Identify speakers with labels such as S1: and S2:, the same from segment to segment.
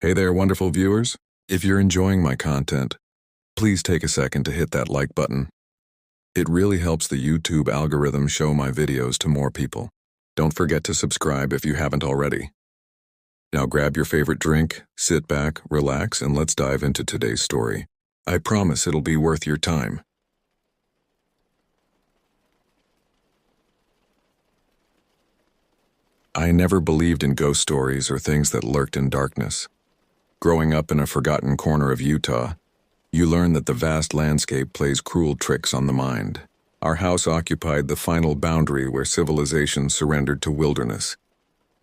S1: Hey there, wonderful viewers. If you're enjoying my content, please take a second to hit that like button. It really helps the YouTube algorithm show my videos to more people. Don't forget to subscribe if you haven't already. Now grab your favorite drink, sit back, relax, and let's dive into today's story. I promise it'll be worth your time. I never believed in ghost stories or things that lurked in darkness. Growing up in a forgotten corner of Utah, you learn that the vast landscape plays cruel tricks on the mind. Our house occupied the final boundary where civilization surrendered to wilderness,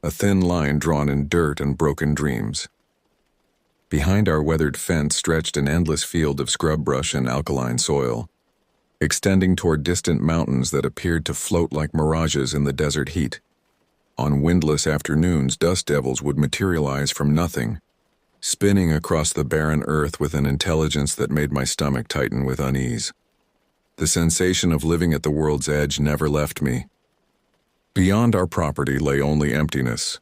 S1: a thin line drawn in dirt and broken dreams. Behind our weathered fence stretched an endless field of scrub brush and alkaline soil, extending toward distant mountains that appeared to float like mirages in the desert heat. On windless afternoons, dust devils would materialize from nothing, spinning across the barren earth with an intelligence that made my stomach tighten with unease. The sensation of living at the world's edge never left me. Beyond our property lay only emptiness.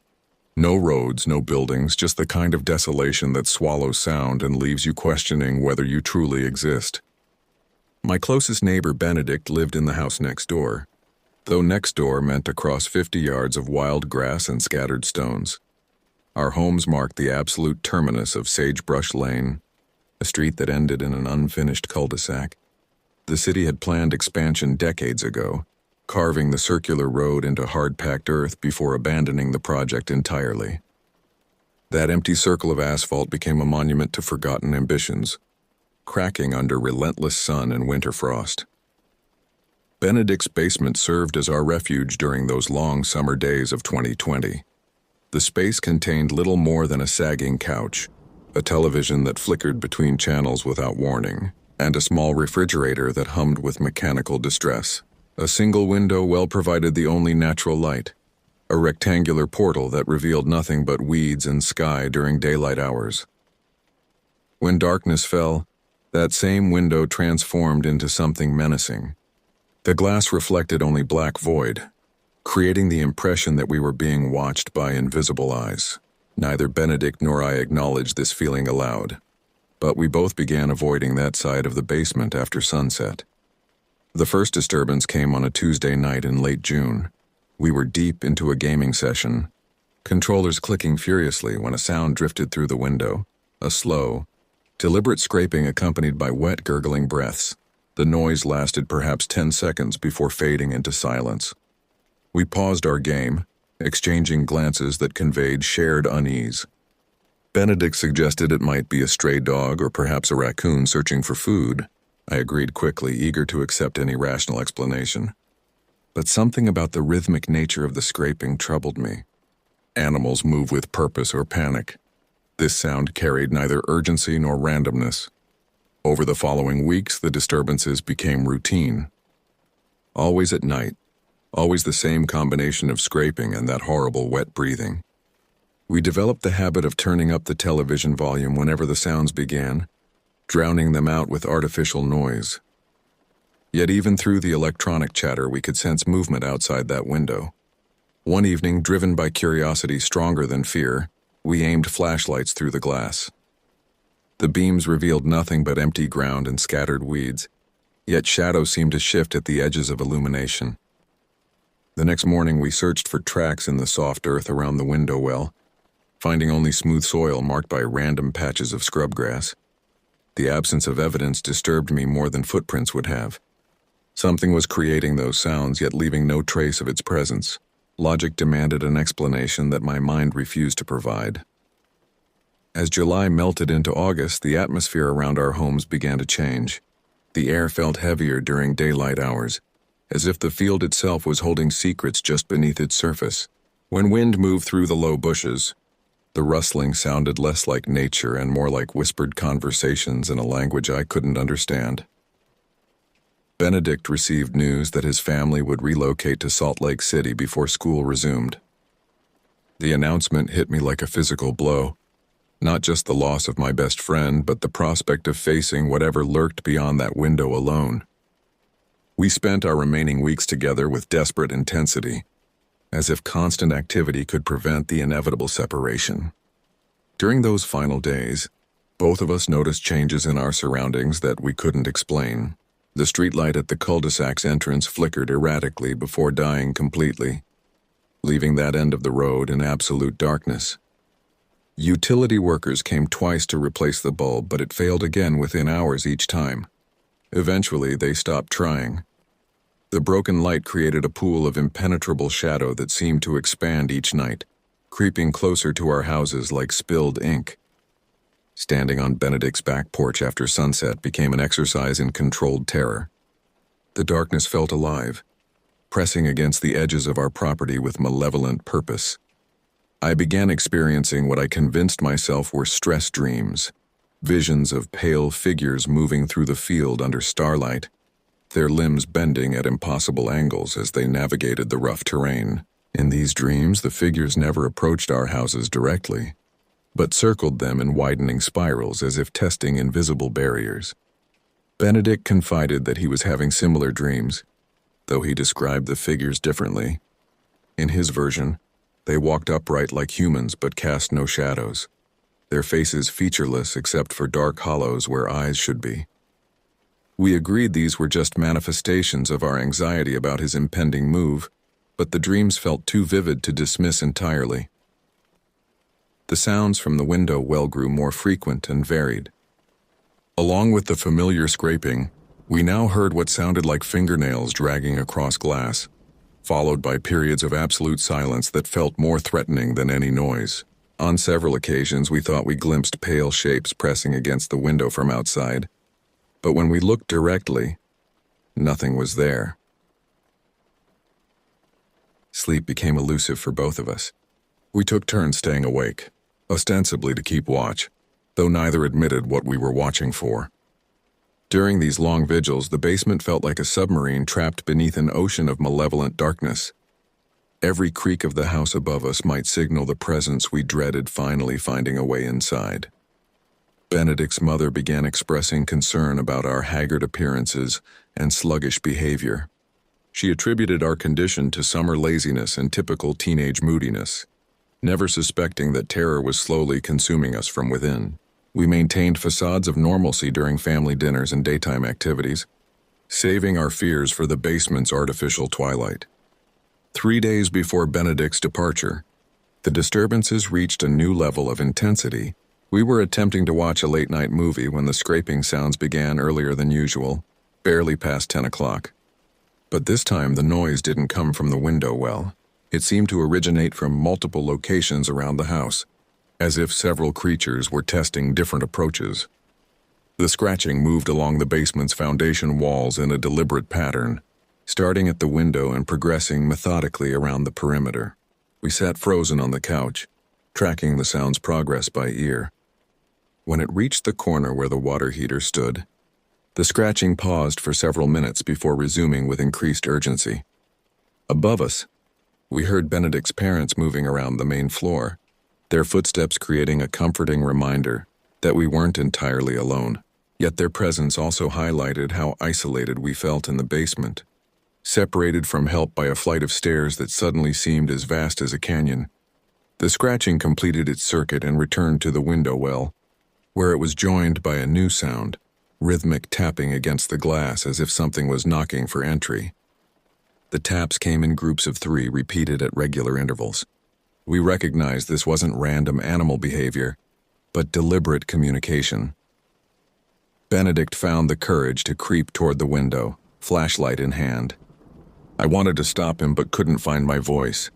S1: No roads, no buildings, just the kind of desolation that swallows sound and leaves you questioning whether you truly exist. My closest neighbor, Benedict, lived in the house next door, though next door meant across 50 yards of wild grass and scattered stones. Our homes marked the absolute terminus of Sagebrush Lane, a street that ended in an unfinished cul-de-sac. The city had planned expansion decades ago, carving the circular road into hard-packed earth before abandoning the project entirely. That empty circle of asphalt became a monument to forgotten ambitions, cracking under relentless sun and winter frost. Benedict's basement served as our refuge during those long summer days of 2020. The space contained little more than a sagging couch, a television that flickered between channels without warning, and a small refrigerator that hummed with mechanical distress. A single window well provided the only natural light, a rectangular portal that revealed nothing but weeds and sky during daylight hours. When darkness fell, that same window transformed into something menacing. The glass reflected only black void, creating the impression that we were being watched by invisible eyes. Neither Benedict nor I acknowledged this feeling aloud, but we both began avoiding that side of the basement after sunset. The first disturbance came on a Tuesday night in late June. We were deep into a gaming session, controllers clicking furiously when a sound drifted through the window, a slow, deliberate scraping accompanied by wet, gurgling breaths. The noise lasted perhaps 10 seconds before fading into silence. We paused our game, exchanging glances that conveyed shared unease. Benedict suggested it might be a stray dog or perhaps a raccoon searching for food. I agreed quickly, eager to accept any rational explanation. But something about the rhythmic nature of the scraping troubled me. Animals move with purpose or panic. This sound carried neither urgency nor randomness. Over the following weeks, the disturbances became routine. Always at night. Always the same combination of scraping and that horrible wet breathing. We developed the habit of turning up the television volume whenever the sounds began, drowning them out with artificial noise. Yet even through the electronic chatter, we could sense movement outside that window. One evening, driven by curiosity stronger than fear, we aimed flashlights through the glass. The beams revealed nothing but empty ground and scattered weeds, yet shadows seemed to shift at the edges of illumination. The next morning, we searched for tracks in the soft earth around the window well, finding only smooth soil marked by random patches of scrub grass. The absence of evidence disturbed me more than footprints would have. Something was creating those sounds, yet leaving no trace of its presence. Logic demanded an explanation that my mind refused to provide. As July melted into August, the atmosphere around our homes began to change. The air felt heavier during daylight hours, as if the field itself was holding secrets just beneath its surface. When wind moved through the low bushes, the rustling sounded less like nature and more like whispered conversations in a language I couldn't understand. Benedict received news that his family would relocate to Salt Lake City before school resumed. The announcement hit me like a physical blow. Not just the loss of my best friend, but the prospect of facing whatever lurked beyond that window alone. We spent our remaining weeks together with desperate intensity, as if constant activity could prevent the inevitable separation. During those final days, both of us noticed changes in our surroundings that we couldn't explain. The streetlight at the cul-de-sac's entrance flickered erratically before dying completely, leaving that end of the road in absolute darkness. Utility workers came twice to replace the bulb, but it failed again within hours each time. Eventually, they stopped trying. The broken light created a pool of impenetrable shadow that seemed to expand each night, creeping closer to our houses like spilled ink. Standing on Benedict's back porch after sunset became an exercise in controlled terror. The darkness felt alive, pressing against the edges of our property with malevolent purpose. I began experiencing what I convinced myself were stress dreams, visions of pale figures moving through the field under starlight, their limbs bending at impossible angles as they navigated the rough terrain. In these dreams, the figures never approached our houses directly, but circled them in widening spirals as if testing invisible barriers. Benedict confided that he was having similar dreams, though he described the figures differently. In his version, they walked upright like humans but cast no shadows, their faces featureless except for dark hollows where eyes should be. We agreed these were just manifestations of our anxiety about his impending move, but the dreams felt too vivid to dismiss entirely. The sounds from the window well grew more frequent and varied. Along with the familiar scraping, we now heard what sounded like fingernails dragging across glass, followed by periods of absolute silence that felt more threatening than any noise. On several occasions, we thought we glimpsed pale shapes pressing against the window from outside, but when we looked directly, nothing was there. Sleep became elusive for both of us. We took turns staying awake, ostensibly to keep watch, though neither admitted what we were watching for. During these long vigils, the basement felt like a submarine trapped beneath an ocean of malevolent darkness. Every creak of the house above us might signal the presence we dreaded finally finding a way inside. Benedict's mother began expressing concern about our haggard appearances and sluggish behavior. She attributed our condition to summer laziness and typical teenage moodiness, never suspecting that terror was slowly consuming us from within. We maintained facades of normalcy during family dinners and daytime activities, saving our fears for the basement's artificial twilight. 3 days before Benedict's departure, the disturbances reached a new level of intensity. We were attempting to watch a late-night movie when the scraping sounds began earlier than usual, barely past 10 o'clock. But this time the noise didn't come from the window well. It seemed to originate from multiple locations around the house, as if several creatures were testing different approaches. The scratching moved along the basement's foundation walls in a deliberate pattern, starting at the window and progressing methodically around the perimeter. We sat frozen on the couch, tracking the sound's progress by ear. When it reached the corner where the water heater stood, the scratching paused for several minutes before resuming with increased urgency. Above us, we heard Benedict's parents moving around the main floor, their footsteps creating a comforting reminder that we weren't entirely alone. Yet their presence also highlighted how isolated we felt in the basement, separated from help by a flight of stairs that suddenly seemed as vast as a canyon. The scratching completed its circuit and returned to the window well, where it was joined by a new sound, rhythmic tapping against the glass as if something was knocking for entry. The taps came in groups of 3, repeated at regular intervals. We recognized this wasn't random animal behavior, but deliberate communication. Benedict found the courage to creep toward the window, flashlight in hand. I wanted to stop him but couldn't find my voice.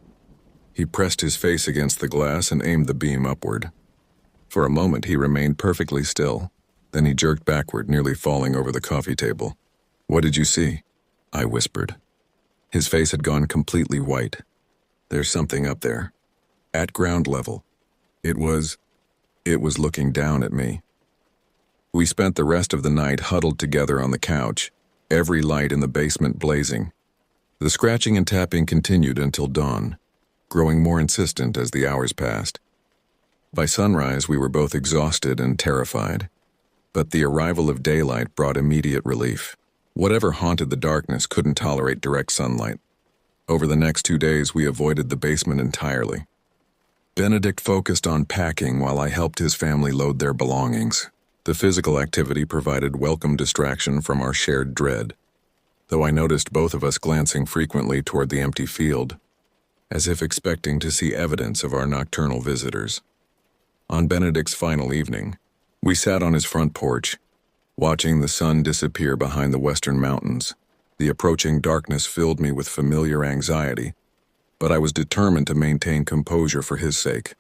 S1: He pressed his face against the glass and aimed the beam upward. For a moment he remained perfectly still, then he jerked backward, nearly falling over the coffee table. "What did you see?" I whispered. His face had gone completely white. "There's something up there. At ground level." It was looking down at me. We spent the rest of the night huddled together on the couch, every light in the basement blazing. The scratching and tapping continued until dawn, growing more insistent as the hours passed. By sunrise, we were both exhausted and terrified, but the arrival of daylight brought immediate relief. Whatever haunted the darkness couldn't tolerate direct sunlight. Over the next 2 days, we avoided the basement entirely. Benedict focused on packing while I helped his family load their belongings. The physical activity provided welcome distraction from our shared dread, though I noticed both of us glancing frequently toward the empty field, as if expecting to see evidence of our nocturnal visitors. On Benedict's final evening, we sat on his front porch, watching the sun disappear behind the western mountains. The approaching darkness filled me with familiar anxiety, but I was determined to maintain composure for his sake.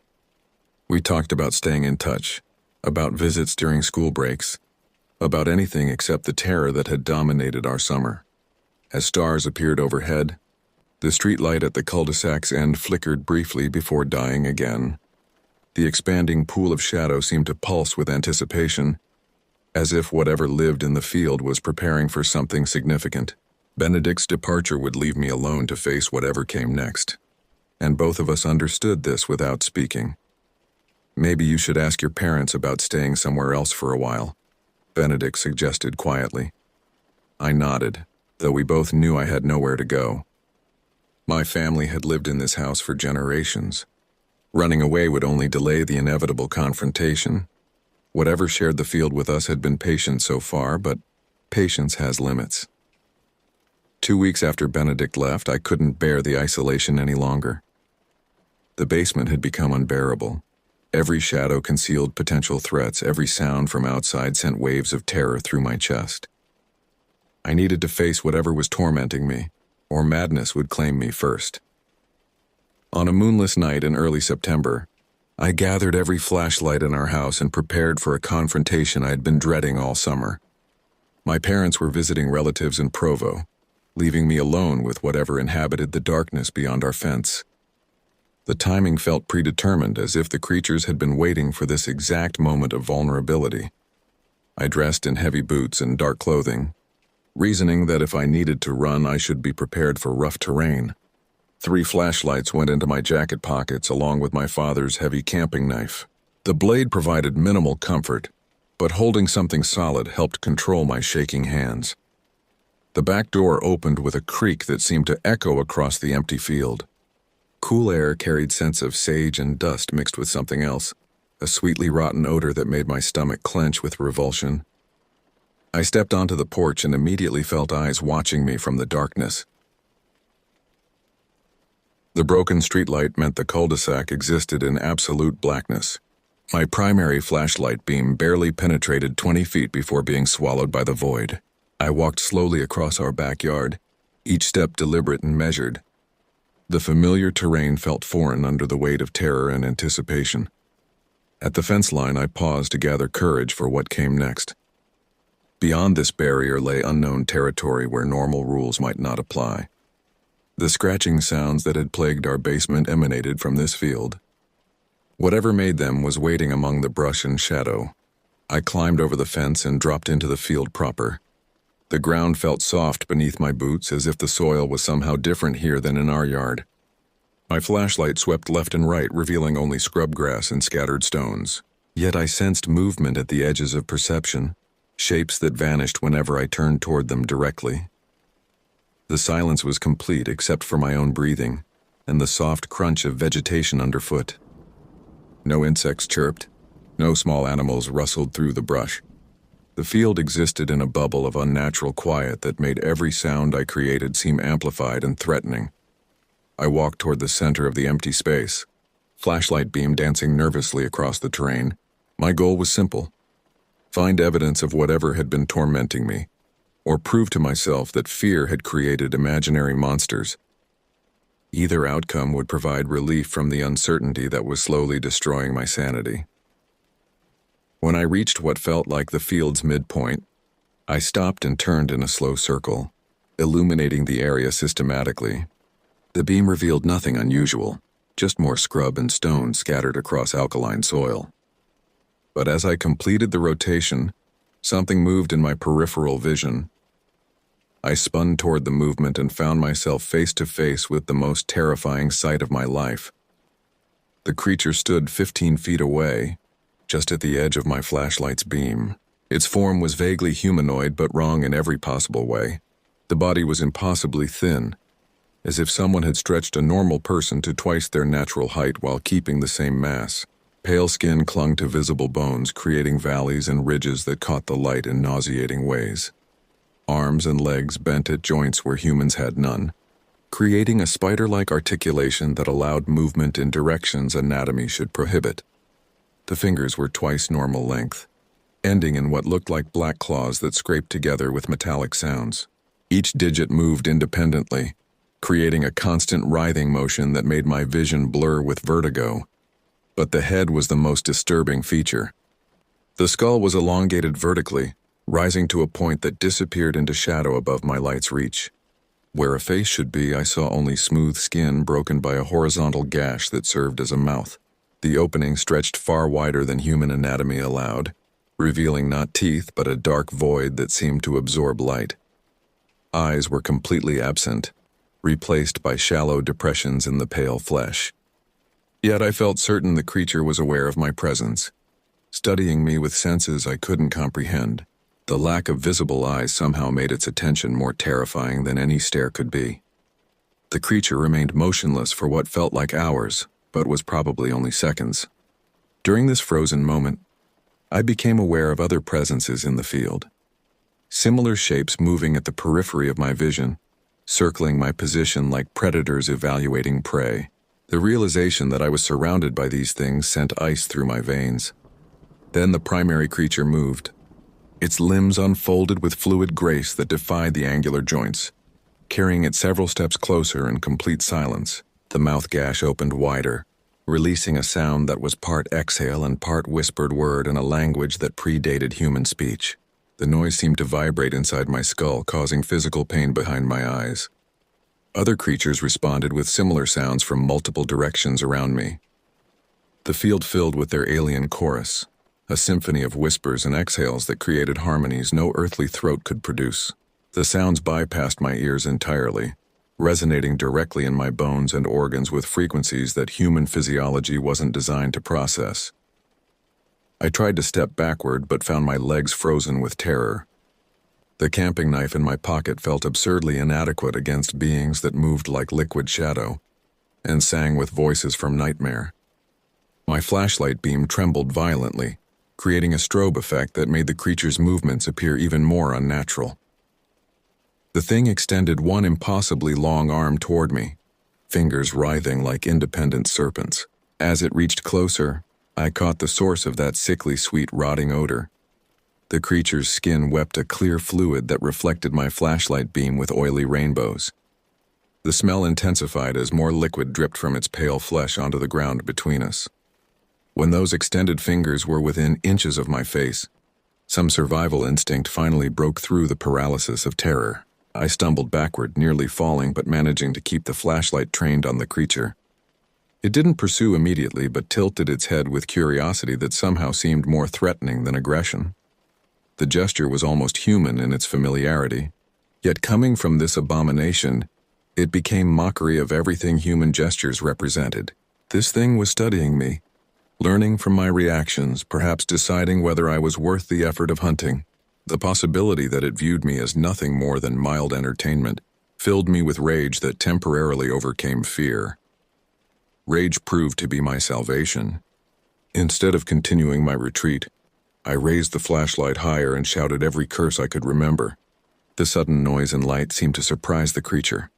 S1: We talked about staying in touch, about visits during school breaks, about anything except the terror that had dominated our summer. As stars appeared overhead, the streetlight at the cul-de-sac's end flickered briefly before dying again. The expanding pool of shadow seemed to pulse with anticipation, as if whatever lived in the field was preparing for something significant. Benedict's departure would leave me alone to face whatever came next, and both of us understood this without speaking. "Maybe you should ask your parents about staying somewhere else for a while," Benedict suggested quietly. I nodded, though we both knew I had nowhere to go. My family had lived in this house for generations. Running away would only delay the inevitable confrontation. Whatever shared the field with us had been patient so far, but patience has limits. 2 weeks after Benedict left, I couldn't bear the isolation any longer. The basement had become unbearable. Every shadow concealed potential threats. Every sound from outside sent waves of terror through my chest. I needed to face whatever was tormenting me, or madness would claim me first. On a moonless night in early September, I gathered every flashlight in our house and prepared for a confrontation I had been dreading all summer. My parents were visiting relatives in Provo, leaving me alone with whatever inhabited the darkness beyond our fence. The timing felt predetermined, as if the creatures had been waiting for this exact moment of vulnerability. I dressed in heavy boots and dark clothing, reasoning that if I needed to run, I should be prepared for rough terrain. 3 flashlights went into my jacket pockets, along with my father's heavy camping knife. The blade provided minimal comfort, but holding something solid helped control my shaking hands. The back door opened with a creak that seemed to echo across the empty field. Cool air carried scents of sage and dust mixed with something else, a sweetly rotten odor that made my stomach clench with revulsion. I stepped onto the porch and immediately felt eyes watching me from the darkness. The broken streetlight meant the cul-de-sac existed in absolute blackness. My primary flashlight beam barely penetrated 20 feet before being swallowed by the void. I walked slowly across our backyard, each step deliberate and measured. The familiar terrain felt foreign under the weight of terror and anticipation. At the fence line, I paused to gather courage for what came next. Beyond this barrier lay unknown territory where normal rules might not apply. The scratching sounds that had plagued our basement emanated from this field. Whatever made them was waiting among the brush and shadow. I climbed over the fence and dropped into the field proper. The ground felt soft beneath my boots, as if the soil was somehow different here than in our yard. My flashlight swept left and right, revealing only scrub grass and scattered stones. Yet I sensed movement at the edges of perception, shapes that vanished whenever I turned toward them directly. The silence was complete except for my own breathing and the soft crunch of vegetation underfoot. No insects chirped, no small animals rustled through the brush. The field existed in a bubble of unnatural quiet that made every sound I created seem amplified and threatening. I walked toward the center of the empty space, flashlight beam dancing nervously across the terrain. My goal was simple: find evidence of whatever had been tormenting me, or prove to myself that fear had created imaginary monsters. Either outcome would provide relief from the uncertainty that was slowly destroying my sanity. When I reached what felt like the field's midpoint, I stopped and turned in a slow circle, illuminating the area systematically. The beam revealed nothing unusual, just more scrub and stone scattered across alkaline soil. But as I completed the rotation, something moved in my peripheral vision. I spun toward the movement and found myself face to face with the most terrifying sight of my life. The creature stood 15 feet away, just at the edge of my flashlight's beam. Its form was vaguely humanoid, but wrong in every possible way. The body was impossibly thin, as if someone had stretched a normal person to twice their natural height while keeping the same mass. Pale skin clung to visible bones, creating valleys and ridges that caught the light in nauseating ways. Arms and legs bent at joints where humans had none, creating a spider-like articulation that allowed movement in directions anatomy should prohibit. The fingers were twice normal length, ending in what looked like black claws that scraped together with metallic sounds. Each digit moved independently, creating a constant writhing motion that made my vision blur with vertigo. But the head was the most disturbing feature. The skull was elongated vertically, rising to a point that disappeared into shadow above my light's reach. Where a face should be, I saw only smooth skin broken by a horizontal gash that served as a mouth. The opening stretched far wider than human anatomy allowed, revealing not teeth but a dark void that seemed to absorb light. Eyes were completely absent, replaced by shallow depressions in the pale flesh. Yet I felt certain the creature was aware of my presence, studying me with senses I couldn't comprehend. The lack of visible eyes somehow made its attention more terrifying than any stare could be. The creature remained motionless for what felt like hours, but was probably only seconds. During this frozen moment, I became aware of other presences in the field. Similar shapes moving at the periphery of my vision, circling my position like predators evaluating prey. The realization that I was surrounded by these things sent ice through my veins. Then the primary creature moved. Its limbs unfolded with fluid grace that defied the angular joints. Carrying it several steps closer in complete silence, the mouth gash opened wider, releasing a sound that was part exhale and part whispered word in a language that predated human speech. The noise seemed to vibrate inside my skull, causing physical pain behind my eyes. Other creatures responded with similar sounds from multiple directions around me. The field filled with their alien chorus, a symphony of whispers and exhales that created harmonies no earthly throat could produce. The sounds bypassed my ears entirely, resonating directly in my bones and organs with frequencies that human physiology wasn't designed to process. I tried to step backward but found my legs frozen with terror. The camping knife in my pocket felt absurdly inadequate against beings that moved like liquid shadow and sang with voices from nightmare. My flashlight beam trembled violently, creating a strobe effect that made the creature's movements appear even more unnatural. The thing extended one impossibly long arm toward me, fingers writhing like independent serpents. As it reached closer, I caught the source of that sickly sweet rotting odor. The creature's skin wept a clear fluid that reflected my flashlight beam with oily rainbows. The smell intensified as more liquid dripped from its pale flesh onto the ground between us. When those extended fingers were within inches of my face, some survival instinct finally broke through the paralysis of terror. I stumbled backward, nearly falling but managing to keep the flashlight trained on the creature. It didn't pursue immediately but tilted its head with curiosity that somehow seemed more threatening than aggression. The gesture was almost human in its familiarity, yet coming from this abomination, it became mockery of everything human gestures represented. This thing was studying me, learning from my reactions, perhaps deciding whether I was worth the effort of hunting. The possibility that it viewed me as nothing more than mild entertainment filled me with rage that temporarily overcame fear. Rage proved to be my salvation. Instead of continuing my retreat, I raised the flashlight higher and shouted every curse I could remember. The sudden noise and light seemed to surprise the creature,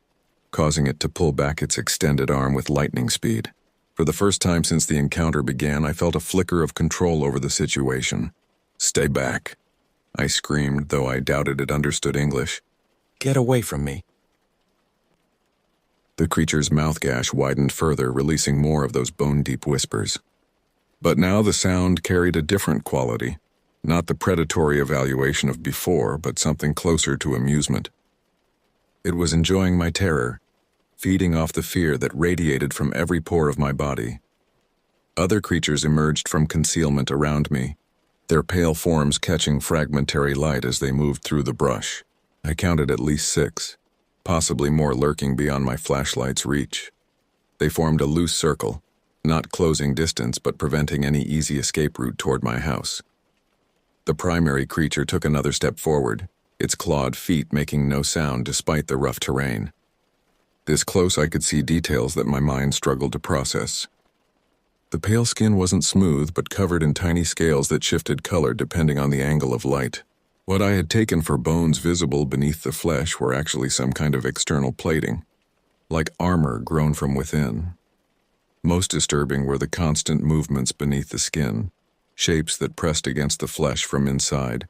S1: causing it to pull back its extended arm with lightning speed. For the first time since the encounter began, I felt a flicker of control over the situation. "Stay back," I screamed, though I doubted it understood English. "Get away from me." The creature's mouth gash widened further, releasing more of those bone-deep whispers. But now the sound carried a different quality, not the predatory evaluation of before, but something closer to amusement. It was enjoying my terror, feeding off the fear that radiated from every pore of my body. Other creatures emerged from concealment around me, their pale forms catching fragmentary light as they moved through the brush. I counted at least 6, possibly more lurking beyond my flashlight's reach. They formed a loose circle, not closing distance but preventing any easy escape route toward my house. The primary creature took another step forward, its clawed feet making no sound despite the rough terrain. This close, I could see details that my mind struggled to process. The pale skin wasn't smooth, but covered in tiny scales that shifted color depending on the angle of light. What I had taken for bones visible beneath the flesh were actually some kind of external plating, like armor grown from within. Most disturbing were the constant movements beneath the skin, shapes that pressed against the flesh from inside,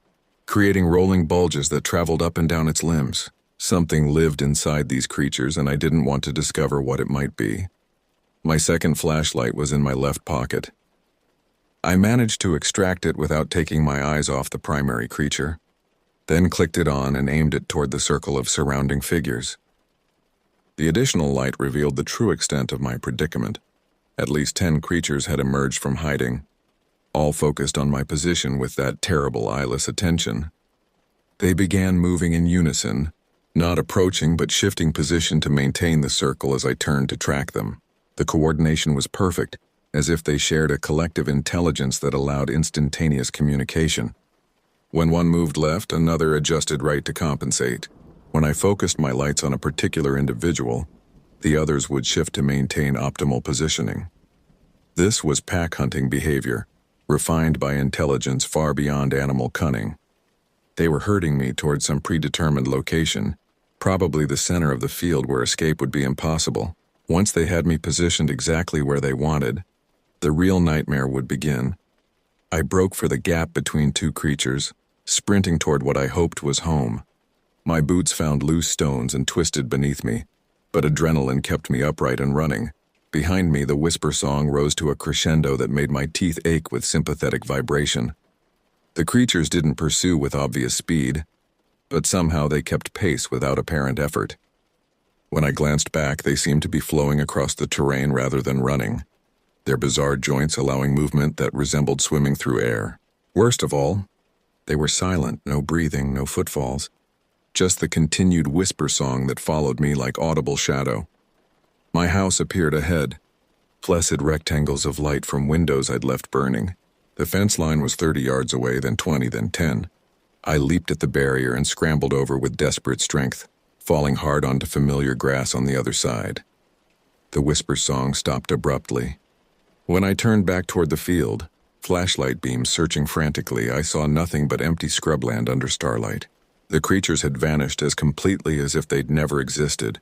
S1: creating rolling bulges that traveled up and down its limbs. Something lived inside these creatures, and I didn't want to discover what it might be. My second flashlight was in my left pocket. I managed to extract it without taking my eyes off the primary creature, then clicked it on and aimed it toward the circle of surrounding figures. The additional light revealed the true extent of my predicament. At least 10 creatures had emerged from hiding, all focused on my position with that terrible eyeless attention. They began moving in unison, not approaching but shifting position to maintain the circle as I turned to track them. The coordination was perfect, as if they shared a collective intelligence that allowed instantaneous communication. When one moved left, another adjusted right to compensate. When I focused my lights on a particular individual, the others would shift to maintain optimal positioning. This was pack hunting behavior, refined by intelligence far beyond animal cunning. They were herding me toward some predetermined location, probably the center of the field where escape would be impossible. Once they had me positioned exactly where they wanted, the real nightmare would begin. I broke for the gap between two creatures, sprinting toward what I hoped was home. My boots found loose stones and twisted beneath me, but adrenaline kept me upright and running. Behind me, the whisper song rose to a crescendo that made my teeth ache with sympathetic vibration. The creatures didn't pursue with obvious speed, but somehow they kept pace without apparent effort. When I glanced back, they seemed to be flowing across the terrain rather than running, their bizarre joints allowing movement that resembled swimming through air. Worst of all, they were silent, no breathing, no footfalls, just the continued whisper song that followed me like audible shadow. My house appeared ahead, flaccid rectangles of light from windows I'd left burning. The fence line was 30 yards away, then 20, then 10. I leaped at the barrier and scrambled over with desperate strength, falling hard onto familiar grass on the other side. The whisper song stopped abruptly. When I turned back toward the field, flashlight beams searching frantically, I saw nothing but empty scrubland under starlight. The creatures had vanished as completely as if they'd never existed,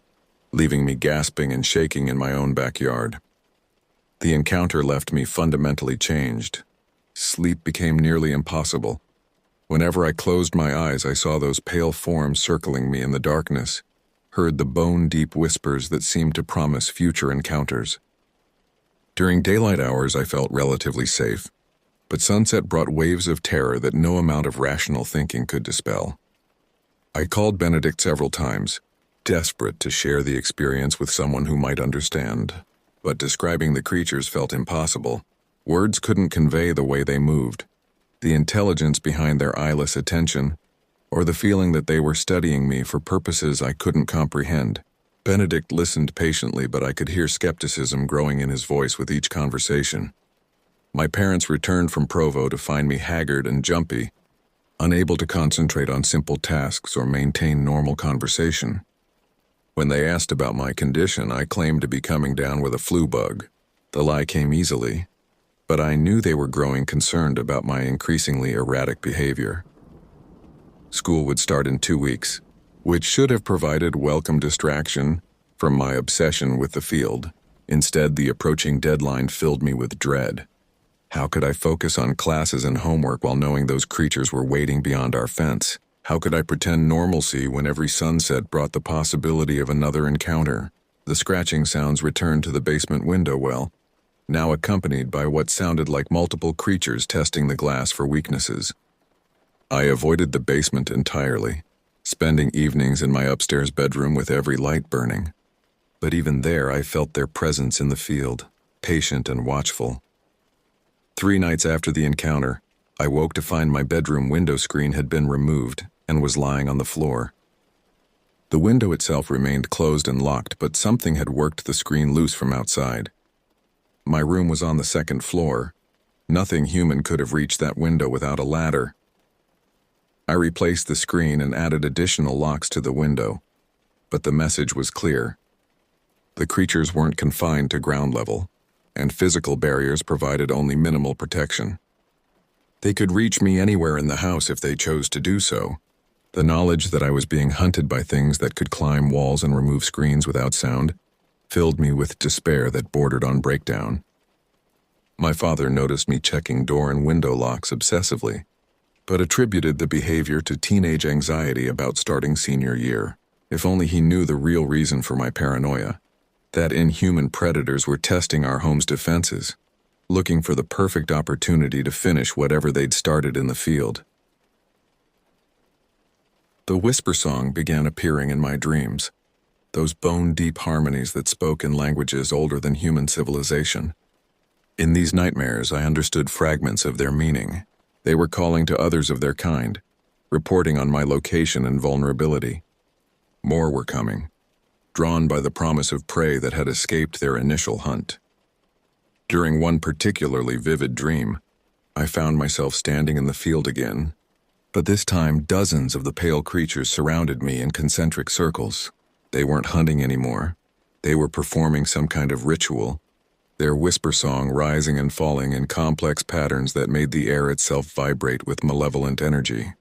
S1: leaving me gasping and shaking in my own backyard. The encounter left me fundamentally changed. Sleep became nearly impossible. Whenever I closed my eyes, I saw those pale forms circling me in the darkness, heard the bone-deep whispers that seemed to promise future encounters. During daylight hours, I felt relatively safe, but sunset brought waves of terror that no amount of rational thinking could dispel. I called Benedict several times, desperate to share the experience with someone who might understand, but describing the creatures felt impossible. Words couldn't convey the way they moved, the intelligence behind their eyeless attention, or the feeling that they were studying me for purposes I couldn't comprehend. Benedict listened patiently, but I could hear skepticism growing in his voice with each conversation. My parents returned from Provo to find me haggard and jumpy, unable to concentrate on simple tasks or maintain normal conversation. When they asked about my condition, I claimed to be coming down with a flu bug. The lie came easily, but I knew they were growing concerned about my increasingly erratic behavior. School would start in 2 weeks, which should have provided welcome distraction from my obsession with the field. Instead, the approaching deadline filled me with dread. How could I focus on classes and homework while knowing those creatures were waiting beyond our fence? How could I pretend normalcy when every sunset brought the possibility of another encounter? The scratching sounds returned to the basement window well, now accompanied by what sounded like multiple creatures testing the glass for weaknesses. I avoided the basement entirely, spending evenings in my upstairs bedroom with every light burning. But even there, I felt their presence in the field, patient and watchful. 3 nights after the encounter, I woke to find my bedroom window screen had been removed and was lying on the floor. The window itself remained closed and locked, but something had worked the screen loose from outside. My room was on the 2nd floor. Nothing human could have reached that window without a ladder. I replaced the screen and added additional locks to the window, but the message was clear. The creatures weren't confined to ground level, and physical barriers provided only minimal protection. They could reach me anywhere in the house if they chose to do so. The knowledge that I was being hunted by things that could climb walls and remove screens without sound filled me with despair that bordered on breakdown. My father noticed me checking door and window locks obsessively, but attributed the behavior to teenage anxiety about starting senior year. If only he knew the real reason for my paranoia, that inhuman predators were testing our home's defenses, looking for the perfect opportunity to finish whatever they'd started in the field. The whisper song began appearing in my dreams, those bone-deep harmonies that spoke in languages older than human civilization. In these nightmares, I understood fragments of their meaning. They were calling to others of their kind, reporting on my location and vulnerability. More were coming, drawn by the promise of prey that had escaped their initial hunt. During one particularly vivid dream, I found myself standing in the field again, but this time dozens of the pale creatures surrounded me in concentric circles. They weren't hunting anymore. They were performing some kind of ritual, their whisper song rising and falling in complex patterns that made the air itself vibrate with malevolent energy.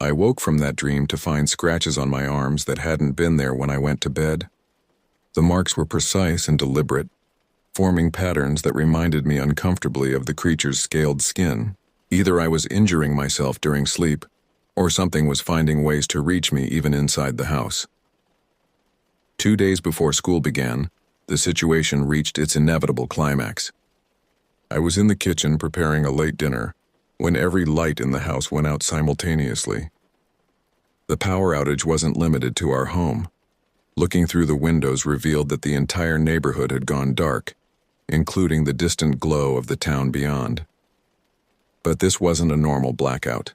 S1: I woke from that dream to find scratches on my arms that hadn't been there when I went to bed. The marks were precise and deliberate, forming patterns that reminded me uncomfortably of the creature's scaled skin. Either I was injuring myself during sleep, or something was finding ways to reach me even inside the house. 2 days before school began, the situation reached its inevitable climax. I was in the kitchen preparing a late dinner when every light in the house went out simultaneously. The power outage wasn't limited to our home. Looking through the windows revealed that the entire neighborhood had gone dark, including the distant glow of the town beyond. But this wasn't a normal blackout.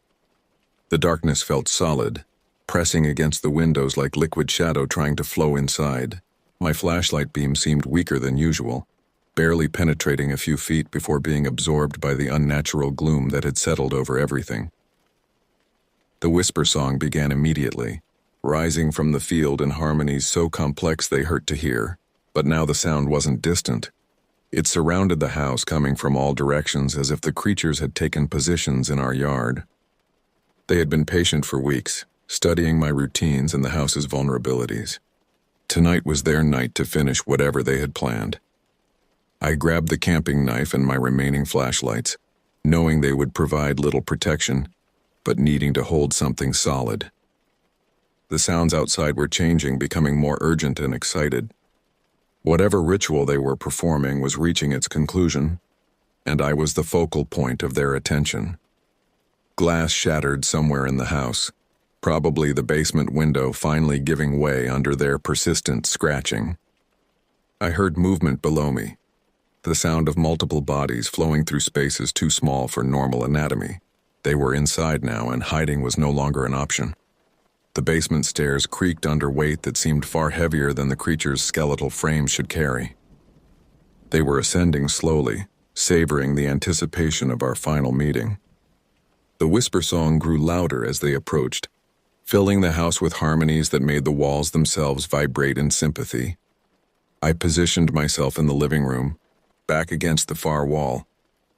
S1: The darkness felt solid, pressing against the windows like liquid shadow trying to flow inside. My flashlight beam seemed weaker than usual, barely penetrating a few feet before being absorbed by the unnatural gloom that had settled over everything. The whisper song began immediately, rising from the field in harmonies so complex they hurt to hear, but now the sound wasn't distant. It surrounded the house, coming from all directions as if the creatures had taken positions in our yard. They had been patient for weeks, studying my routines and the house's vulnerabilities. Tonight was their night to finish whatever they had planned. I grabbed the camping knife and my remaining flashlights, knowing they would provide little protection, but needing to hold something solid. The sounds outside were changing, becoming more urgent and excited. Whatever ritual they were performing was reaching its conclusion, and I was the focal point of their attention. Glass shattered somewhere in the house, probably the basement window finally giving way under their persistent scratching. I heard movement below me, the sound of multiple bodies flowing through spaces too small for normal anatomy. They were inside now, and hiding was no longer an option. The basement stairs creaked under weight that seemed far heavier than the creature's skeletal frames should carry. They were ascending slowly, savoring the anticipation of our final meeting. The whisper song grew louder as they approached, filling the house with harmonies that made the walls themselves vibrate in sympathy. I positioned myself in the living room, back against the far wall,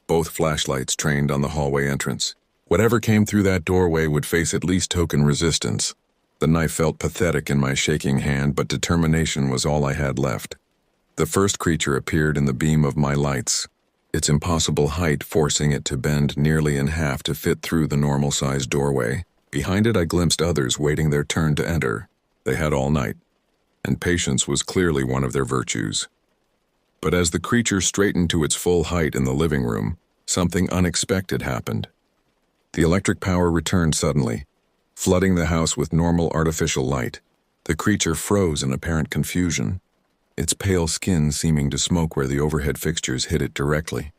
S1: both flashlights trained on the hallway entrance. Whatever came through that doorway would face at least token resistance. The knife felt pathetic in my shaking hand, but determination was all I had left. The first creature appeared in the beam of my lights, its impossible height forcing it to bend nearly in half to fit through the normal-sized doorway. Behind it I glimpsed others waiting their turn to enter. They had all night, and patience was clearly one of their virtues. But as the creature straightened to its full height in the living room, something unexpected happened. The electric power returned suddenly, flooding the house with normal artificial light. The creature froze in apparent confusion, its pale skin seeming to smoke where the overhead fixtures hit it directly.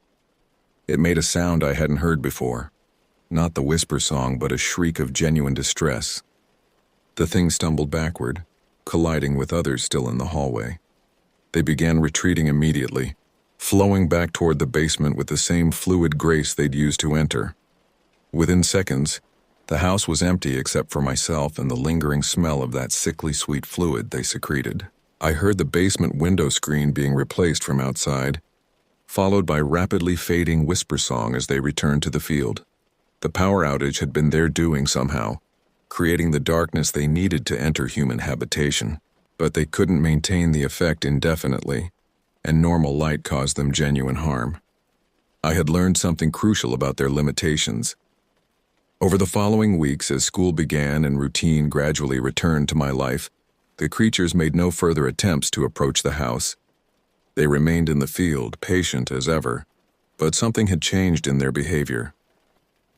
S1: It made a sound I hadn't heard before, not the whisper song, but a shriek of genuine distress. The thing stumbled backward, colliding with others still in the hallway. They began retreating immediately, flowing back toward the basement with the same fluid grace they'd used to enter. Within seconds, the house was empty except for myself and the lingering smell of that sickly sweet fluid they secreted. I heard the basement window screen being replaced from outside, followed by rapidly fading whisper song as they returned to the field. The power outage had been their doing somehow, creating the darkness they needed to enter human habitation, but they couldn't maintain the effect indefinitely, and normal light caused them genuine harm. I had learned something crucial about their limitations. Over the following weeks, as school began and routine gradually returned to my life, the creatures made no further attempts to approach the house. They remained in the field, patient as ever, but something had changed in their behavior.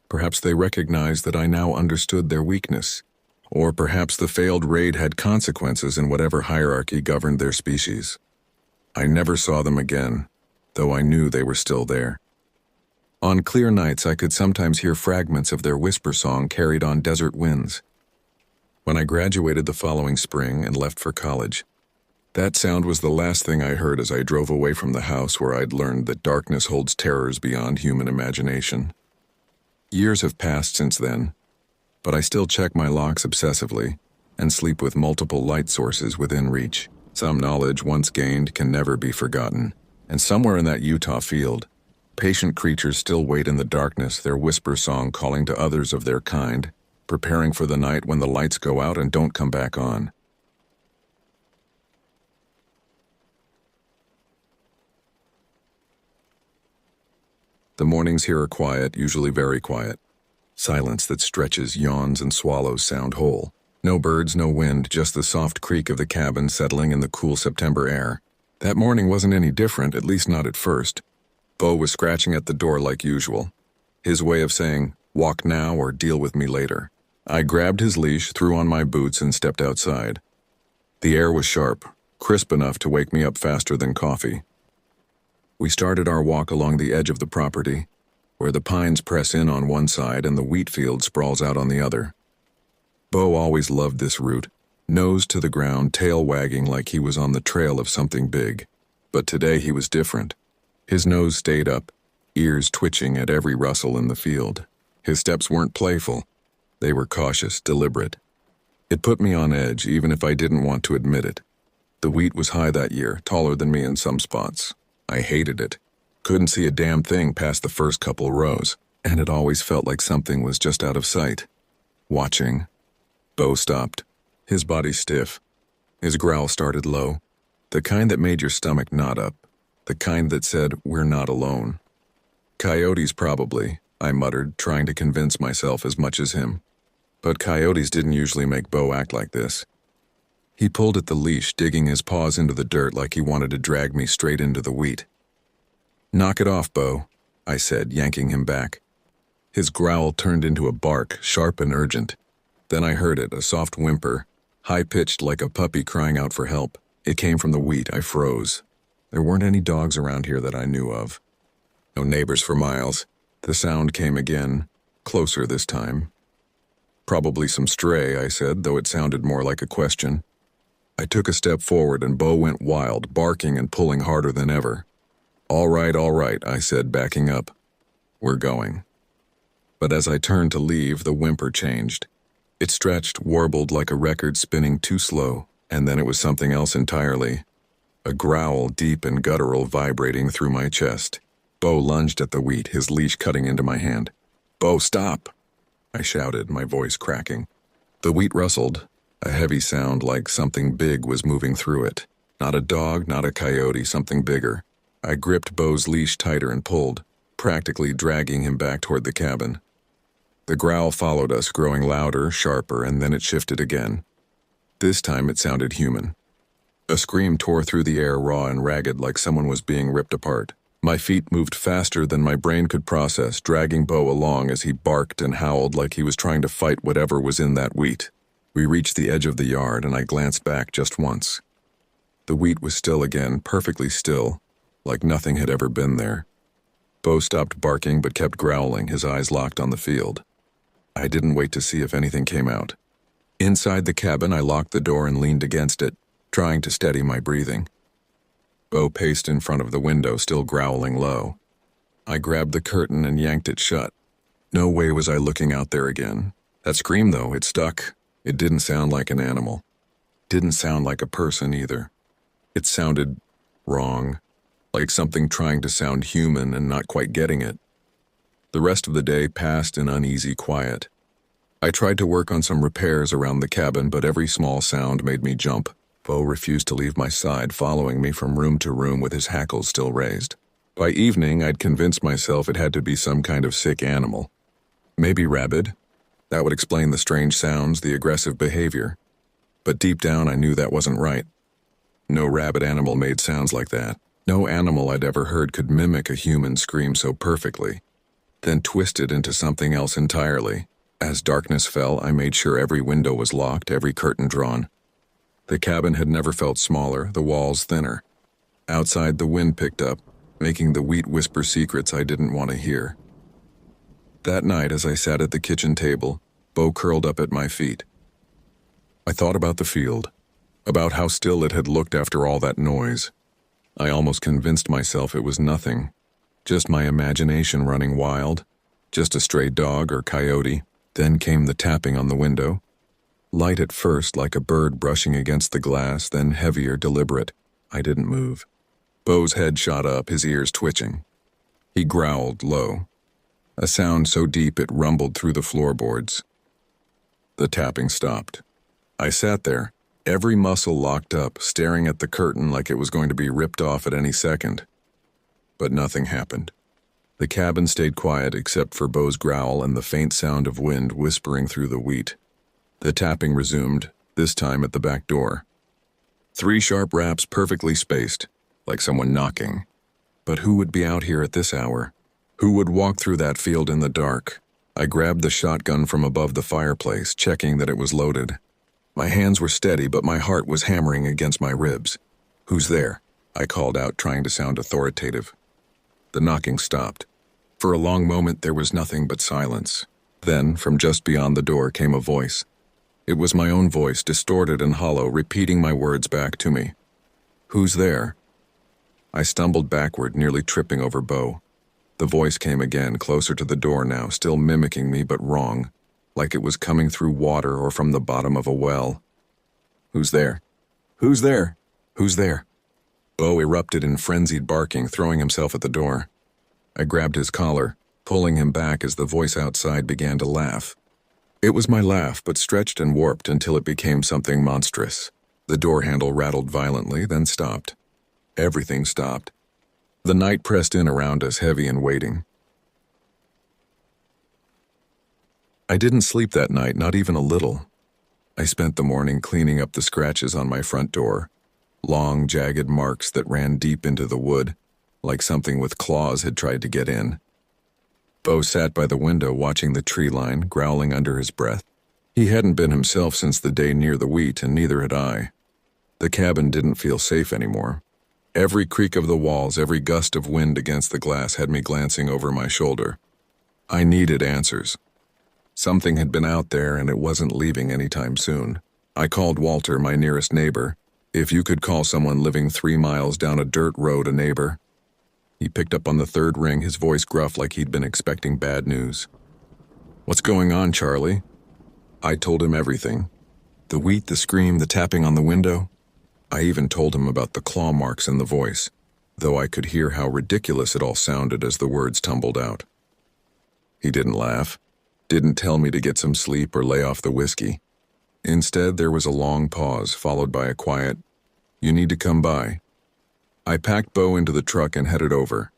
S1: Perhaps they recognized that I now understood their weakness, or perhaps the failed raid had consequences in whatever hierarchy governed their species. I never saw them again, though I knew they were still there. On clear nights, I could sometimes hear fragments of their whisper song carried on desert winds. When I graduated the following spring and left for college, that sound was the last thing I heard as I drove away from the house where I'd learned that darkness holds terrors beyond human imagination. Years have passed since then, but I still check my locks obsessively and sleep with multiple light sources within reach. Some knowledge once gained can never be forgotten, and somewhere in that Utah field, patient creatures still wait in the darkness, their whisper song calling to others of their kind, preparing for the night when the lights go out and don't come back on. The mornings here are quiet, usually very quiet. Silence that stretches, yawns, and swallows sound whole. No birds, no wind, just the soft creak of the cabin settling in the cool September air. That morning wasn't any different, at least not at first. Bo was scratching at the door like usual, his way of saying, "Walk now or deal with me later." I grabbed his leash, threw on my boots, and stepped outside. The air was sharp, crisp enough to wake me up faster than coffee. We started our walk along the edge of the property, where the pines press in on one side and the wheat field sprawls out on the other. Bo always loved this route, nose to the ground, tail wagging like he was on the trail of something big. But today he was different. His nose stayed up, ears twitching at every rustle in the field. His steps weren't playful. They were cautious, deliberate. It put me on edge, even if I didn't want to admit it. The wheat was high that year, taller than me in some spots. I hated it. Couldn't see a damn thing past the first couple rows, and it always felt like something was just out of sight. Watching. Bo stopped, his body stiff. His growl started low, the kind that made your stomach knot up, the kind that said, "We're not alone." "Coyotes probably," I muttered, trying to convince myself as much as him. But coyotes didn't usually make Bo act like this. He pulled at the leash, digging his paws into the dirt like he wanted to drag me straight into the wheat. "Knock it off, Bo," I said, yanking him back. His growl turned into a bark, sharp and urgent. Then I heard it, a soft whimper, high-pitched like a puppy crying out for help. It came from the wheat. I froze. There weren't any dogs around here that I knew of. No neighbors for miles. The sound came again, closer this time. "Probably some stray," I said, though it sounded more like a question. I took a step forward and Bo went wild, barking and pulling harder than ever. All right, I said, backing up. "We're going." But as I turned to leave, the whimper changed. It stretched, warbled like a record spinning too slow, and then it was something else entirely. A growl, deep and guttural, vibrating through my chest. Bo lunged at the wheat, his leash cutting into my hand. "Bo, stop!" I shouted, my voice cracking. The wheat rustled, a heavy sound like something big was moving through it. Not a dog, not a coyote, something bigger. I gripped Bo's leash tighter and pulled, practically dragging him back toward the cabin. The growl followed us, growing louder, sharper, and then it shifted again. This time it sounded human. A scream tore through the air, raw and ragged, like someone was being ripped apart. My feet moved faster than my brain could process, dragging Bo along as he barked and howled like he was trying to fight whatever was in that wheat. We reached the edge of the yard, and I glanced back just once. The wheat was still again, perfectly still, like nothing had ever been there. Bo stopped barking but kept growling, his eyes locked on the field. I didn't wait to see if anything came out. Inside the cabin, I locked the door and leaned against it, trying to steady my breathing. Bo paced in front of the window, still growling low. I grabbed the curtain and yanked it shut. No way was I looking out there again. That scream, though, it stuck. It didn't sound like an animal. Didn't sound like a person either. It sounded wrong, like something trying to sound human and not quite getting it. The rest of the day passed in uneasy quiet. I tried to work on some repairs around the cabin, but every small sound made me jump. Bo refused to leave my side, following me from room to room with his hackles still raised. By evening, I'd convinced myself it had to be some kind of sick animal. Maybe rabid. That would explain the strange sounds, the aggressive behavior. But deep down, I knew that wasn't right. No rabid animal made sounds like that. No animal I'd ever heard could mimic a human scream so perfectly, then twist it into something else entirely. As darkness fell, I made sure every window was locked, every curtain drawn. The cabin had never felt smaller, the walls thinner. Outside, the wind picked up, making the wheat whisper secrets I didn't want to hear. That night, as I sat at the kitchen table, Bo curled up at my feet. I thought about the field, about how still it had looked after all that noise. I almost convinced myself it was nothing, just my imagination running wild, just a stray dog or coyote. Then came the tapping on the window. Light at first, like a bird brushing against the glass, then heavier, deliberate. I didn't move. Bo's head shot up, his ears twitching. He growled low, a sound so deep it rumbled through the floorboards. The tapping stopped. I sat there, every muscle locked up, staring at the curtain like it was going to be ripped off at any second. But nothing happened. The cabin stayed quiet except for Bo's growl and the faint sound of wind whispering through the wheat. The tapping resumed, this time at the back door. 3 sharp raps perfectly spaced, like someone knocking. But who would be out here at this hour? Who would walk through that field in the dark? I grabbed the shotgun from above the fireplace, checking that it was loaded. My hands were steady, but my heart was hammering against my ribs. "Who's there?" I called out, trying to sound authoritative. The knocking stopped. For a long moment, there was nothing but silence. Then, from just beyond the door came a voice. It was my own voice, distorted and hollow, repeating my words back to me. "Who's there?" I stumbled backward, nearly tripping over Bo. The voice came again, closer to the door now, still mimicking me, but wrong, like it was coming through water or from the bottom of a well. "Who's there? Who's there? Who's there?" Bo erupted in frenzied barking, throwing himself at the door. I grabbed his collar, pulling him back as the voice outside began to laugh. It was my laugh, but stretched and warped until it became something monstrous. The door handle rattled violently, then stopped. Everything stopped. The night pressed in around us, heavy and waiting. I didn't sleep that night, not even a little. I spent the morning cleaning up the scratches on my front door, long, jagged marks that ran deep into the wood, like something with claws had tried to get in. Bo sat by the window watching the tree line, growling under his breath. He hadn't been himself since the day near the wheat, and neither had I. The cabin didn't feel safe anymore. Every creak of the walls, every gust of wind against the glass had me glancing over my shoulder. I needed answers. Something had been out there, and it wasn't leaving anytime soon. I called Walter, my nearest neighbor. If you could call someone living 3 miles down a dirt road a neighbor. He picked up on the third ring, his voice gruff like he'd been expecting bad news. "What's going on, Charlie?" I told him everything. The wheat, the scream, the tapping on the window. I even told him about the claw marks in the voice, though I could hear how ridiculous it all sounded as the words tumbled out. He didn't laugh, didn't tell me to get some sleep or lay off the whiskey. Instead, there was a long pause, followed by a quiet, "You need to come by." I packed Bo into the truck and headed over.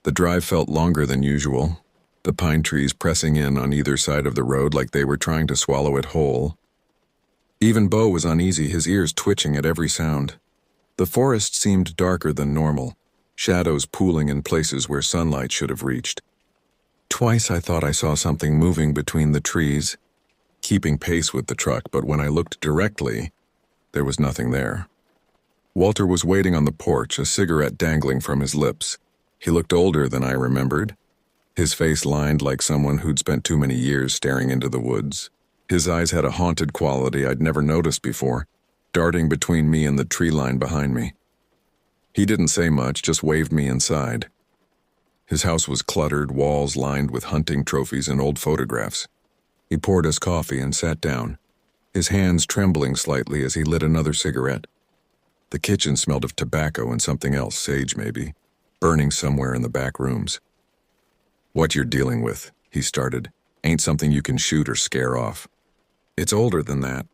S1: The drive felt longer than usual, the pine trees pressing in on either side of the road like they were trying to swallow it whole. Even Bo was uneasy, his ears twitching at every sound. The forest seemed darker than normal, shadows pooling in places where sunlight should have reached. Twice I thought I saw something moving between the trees, keeping pace with the truck, but when I looked directly, there was nothing there. Walter was waiting on the porch, a cigarette dangling from his lips. He looked older than I remembered, his face lined like someone who'd spent too many years staring into the woods. His eyes had a haunted quality I'd never noticed before, darting between me and the tree line behind me. He didn't say much, just waved me inside. His house was cluttered, walls lined with hunting trophies and old photographs. He poured us coffee and sat down, his hands trembling slightly as he lit another cigarette. The kitchen smelled of tobacco and something else, sage maybe, burning somewhere in the back rooms. "What you're dealing with," he started, "ain't something you can shoot or scare off. It's older than that.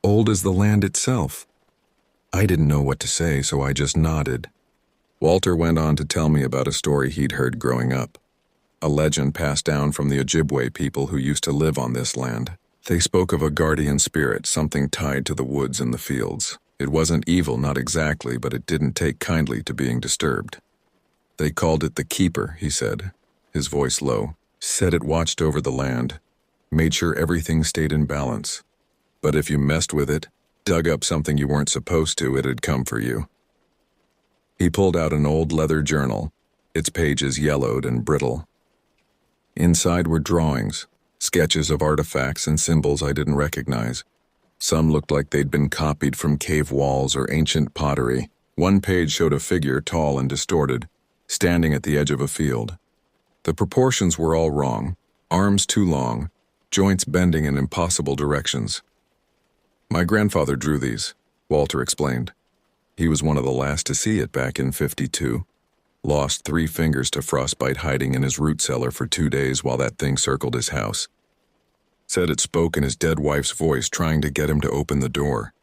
S1: Old as the land itself." I didn't know what to say, so I just nodded. Walter went on to tell me about a story he'd heard growing up. A legend passed down from the Ojibwe people who used to live on this land. They spoke of a guardian spirit, something tied to the woods and the fields. It wasn't evil, not exactly, but it didn't take kindly to being disturbed. They called it the Keeper, he said, his voice low. Said it watched over the land, made sure everything stayed in balance. But if you messed with it, dug up something you weren't supposed to, it'd come for you. He pulled out an old leather journal, its pages yellowed and brittle. Inside were drawings, sketches of artifacts and symbols I didn't recognize. Some looked like they'd been copied from cave walls or ancient pottery. One page showed a figure, tall and distorted, standing at the edge of a field. The proportions were all wrong, arms too long, joints bending in impossible directions. "My grandfather drew these," Walter explained. "He was one of the last to see it back in '52. Lost 3 fingers to frostbite hiding in his root cellar for 2 days while that thing circled his house. Said it spoke in his dead wife's voice, trying to get him to open the door."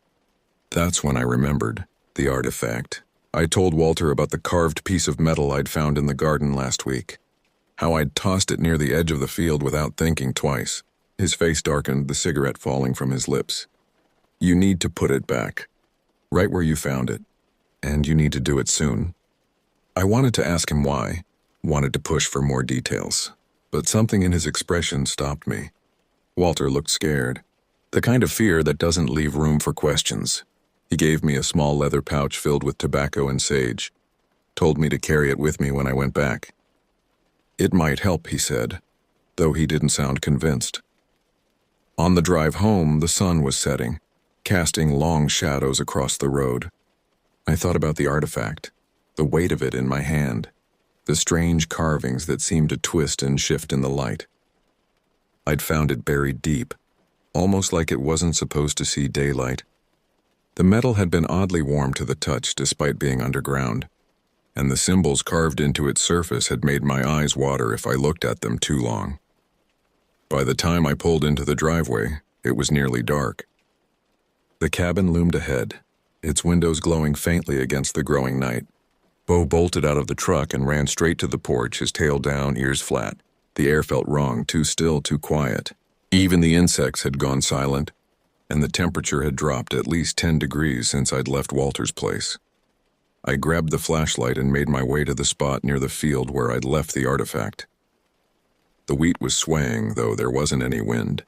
S1: That's when I remembered the artifact. I told Walter about the carved piece of metal I'd found in the garden last week. How I'd tossed it near the edge of the field without thinking twice. His face darkened, the cigarette falling from his lips. "You need to put it back, right where you found it, and you need to do it soon." I wanted to ask him why, wanted to push for more details, but something in his expression stopped me. Walter looked scared, the kind of fear that doesn't leave room for questions. He gave me a small leather pouch filled with tobacco and sage, told me to carry it with me when I went back. "It might help," he said, though he didn't sound convinced. On the drive home, the sun was setting, casting long shadows across the road. I thought about the artifact, the weight of it in my hand, the strange carvings that seemed to twist and shift in the light. I'd found it buried deep, almost like it wasn't supposed to see daylight. The metal had been oddly warm to the touch despite being underground, and the symbols carved into its surface had made my eyes water if I looked at them too long. By the time I pulled into the driveway, it was nearly dark. The cabin loomed ahead, its windows glowing faintly against the growing night. Bo bolted out of the truck and ran straight to the porch, his tail down, ears flat. The air felt wrong, too still, too quiet. Even the insects had gone silent, and the temperature had dropped at least 10 degrees since I'd left Walter's place. I grabbed the flashlight and made my way to the spot near the field where I'd left the artifact. The wheat was swaying, though there wasn't any wind.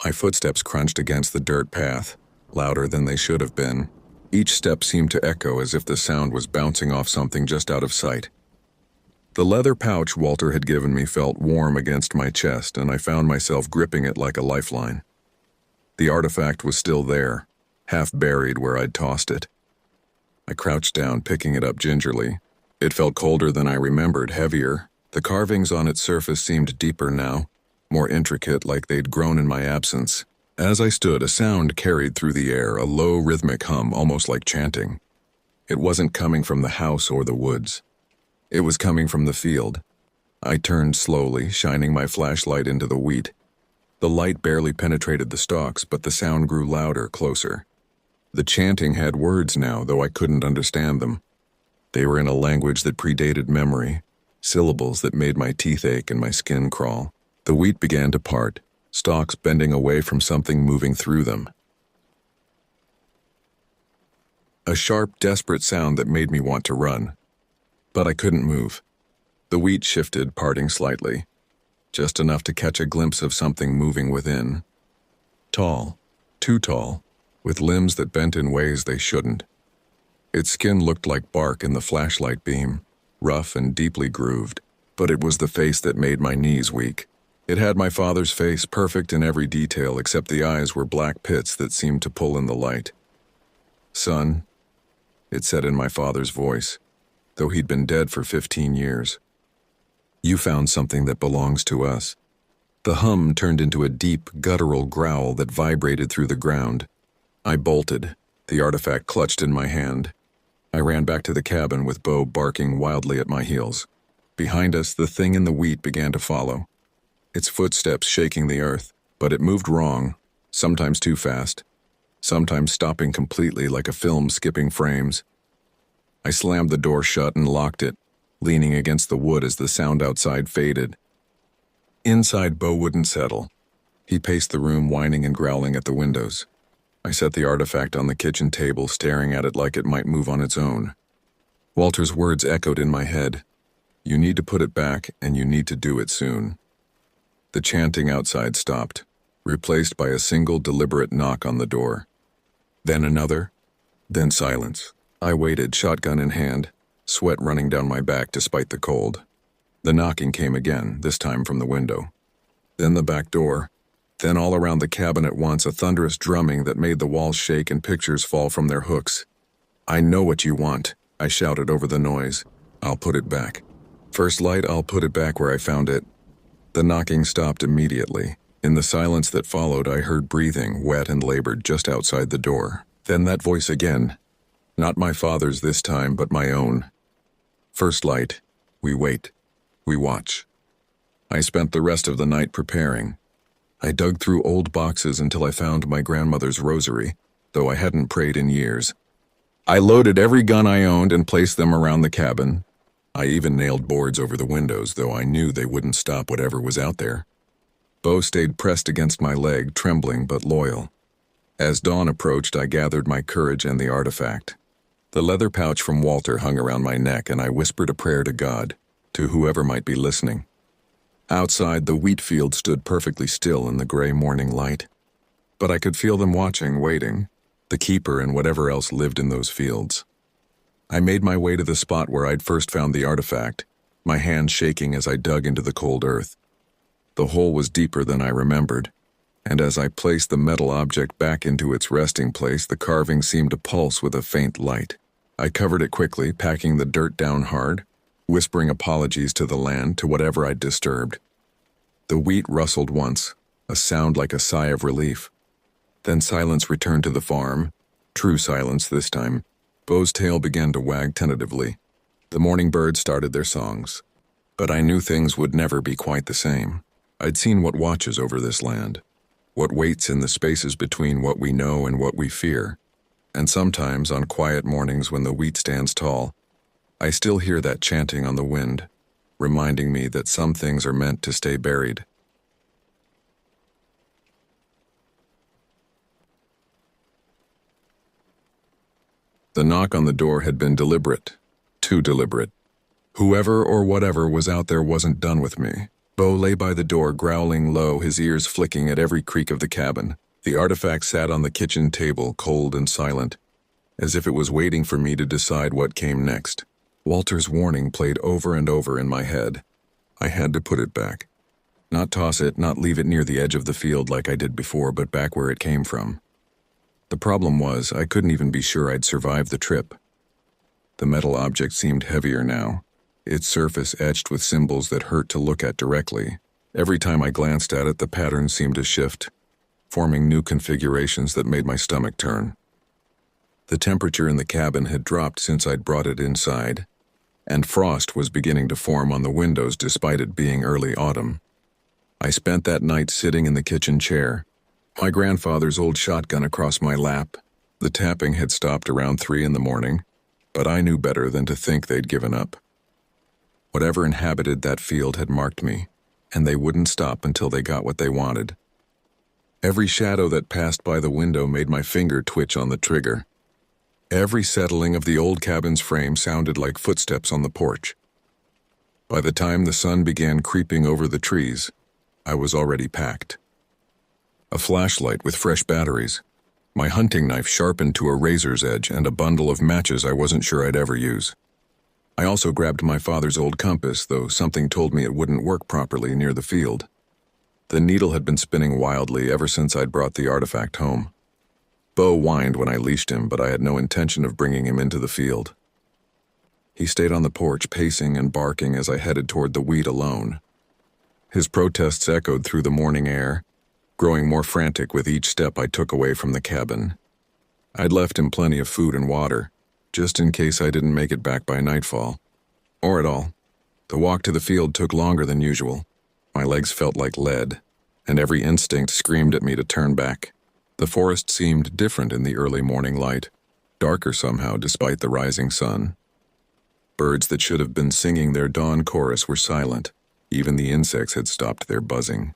S1: My footsteps crunched against the dirt path, louder than they should have been. Each step seemed to echo as if the sound was bouncing off something just out of sight. The leather pouch Walter had given me felt warm against my chest, and I found myself gripping it like a lifeline. The artifact was still there, half buried where I'd tossed it. I crouched down, picking it up gingerly. It felt colder than I remembered, heavier. The carvings on its surface seemed deeper now, more intricate, like they'd grown in my absence. As I stood, a sound carried through the air, a low rhythmic hum, almost like chanting. It wasn't coming from the house or the woods. It was coming from the field. I turned slowly, shining my flashlight into the wheat. The light barely penetrated the stalks, but the sound grew louder, closer. The chanting had words now, though I couldn't understand them. They were in a language that predated memory, syllables that made my teeth ache and my skin crawl. The wheat began to part, stalks bending away from something moving through them. A sharp, desperate sound that made me want to run. But I couldn't move. The wheat shifted, parting slightly, just enough to catch a glimpse of something moving within. Tall, too tall, with limbs that bent in ways they shouldn't. Its skin looked like bark in the flashlight beam, rough and deeply grooved, but it was the face that made my knees weak. It had my father's face, perfect in every detail, except the eyes were black pits that seemed to pull in the light. "Son," it said in my father's voice, though he'd been dead for 15 years. "You found something that belongs to us." The hum turned into a deep, guttural growl that vibrated through the ground. I bolted, the artifact clutched in my hand. I ran back to the cabin with Bo barking wildly at my heels. Behind us, the thing in the wheat began to follow, its footsteps shaking the earth, but it moved wrong, sometimes too fast, sometimes stopping completely like a film skipping frames. I slammed the door shut and locked it, leaning against the wood as the sound outside faded. Inside, Bo wouldn't settle. He paced the room, whining and growling at the windows. I set the artifact on the kitchen table, staring at it like it might move on its own. Walter's words echoed in my head. You need to put it back, and you need to do it soon. The chanting outside stopped, replaced by a single deliberate knock on the door. Then another, then silence. I waited, shotgun in hand, sweat running down my back despite the cold. The knocking came again, this time from the window. Then the back door. Then all around the cabin at once, a thunderous drumming that made the walls shake and pictures fall from their hooks. I know what you want, I shouted over the noise. I'll put it back. First light, I'll put it back where I found it. The knocking stopped immediately. In the silence that followed, I heard breathing, wet and labored, just outside the door. Then that voice again. Not my father's this time, but my own. First light. We wait. We watch. I spent the rest of the night preparing. I dug through old boxes until I found my grandmother's rosary, though I hadn't prayed in years. I loaded every gun I owned and placed them around the cabin. I even nailed boards over the windows, though I knew they wouldn't stop whatever was out there. Bo stayed pressed against my leg, trembling but loyal. As dawn approached, I gathered my courage and the artifact. The leather pouch from Walter hung around my neck, and I whispered a prayer to God, to whoever might be listening. Outside, the wheat field stood perfectly still in the gray morning light. But I could feel them watching, waiting, the keeper and whatever else lived in those fields. I made my way to the spot where I'd first found the artifact, my hands shaking as I dug into the cold earth. The hole was deeper than I remembered, and as I placed the metal object back into its resting place, the carving seemed to pulse with a faint light. I covered it quickly, packing the dirt down hard, whispering apologies to the land, to whatever I'd disturbed. The wheat rustled once, a sound like a sigh of relief. Then silence returned to the farm, true silence this time. Bo's tail began to wag tentatively. The morning birds started their songs. But I knew things would never be quite the same. I'd seen what watches over this land, what waits in the spaces between what we know and what we fear. And sometimes, on quiet mornings when the wheat stands tall, I still hear that chanting on the wind, reminding me that some things are meant to stay buried. The knock on the door had been deliberate, too deliberate. Whoever or whatever was out there wasn't done with me. Bo lay by the door, growling low, his ears flicking at every creak of the cabin. The artifact sat on the kitchen table, cold and silent, as if it was waiting for me to decide what came next. Walter's warning played over and over in my head. I had to put it back. Not toss it, not leave it near the edge of the field like I did before, but back where it came from. The problem was, I couldn't even be sure I'd survive the trip. The metal object seemed heavier now, its surface etched with symbols that hurt to look at directly. Every time I glanced at it, the pattern seemed to shift, forming new configurations that made my stomach turn. The temperature in the cabin had dropped since I'd brought it inside, and frost was beginning to form on the windows despite it being early autumn. I spent that night sitting in the kitchen chair, my grandfather's old shotgun across my lap. The tapping had stopped around 3 in the morning, but I knew better than to think they'd given up. Whatever inhabited that field had marked me, and they wouldn't stop until they got what they wanted. Every shadow that passed by the window made my finger twitch on the trigger. Every settling of the old cabin's frame sounded like footsteps on the porch. By the time the sun began creeping over the trees, I was already packed. A flashlight with fresh batteries, my hunting knife sharpened to a razor's edge, and a bundle of matches I wasn't sure I'd ever use. I also grabbed my father's old compass, though something told me it wouldn't work properly near the field. The needle had been spinning wildly ever since I'd brought the artifact home. Bo whined when I leashed him, but I had no intention of bringing him into the field. He stayed on the porch, pacing and barking as I headed toward the wheat alone. His protests echoed through the morning air, growing more frantic with each step I took away from the cabin. I'd left him plenty of food and water, just in case I didn't make it back by nightfall. Or at all. The walk to the field took longer than usual. My legs felt like lead, and every instinct screamed at me to turn back. The forest seemed different in the early morning light, darker somehow despite the rising sun. Birds that should have been singing their dawn chorus were silent. Even the insects had stopped their buzzing.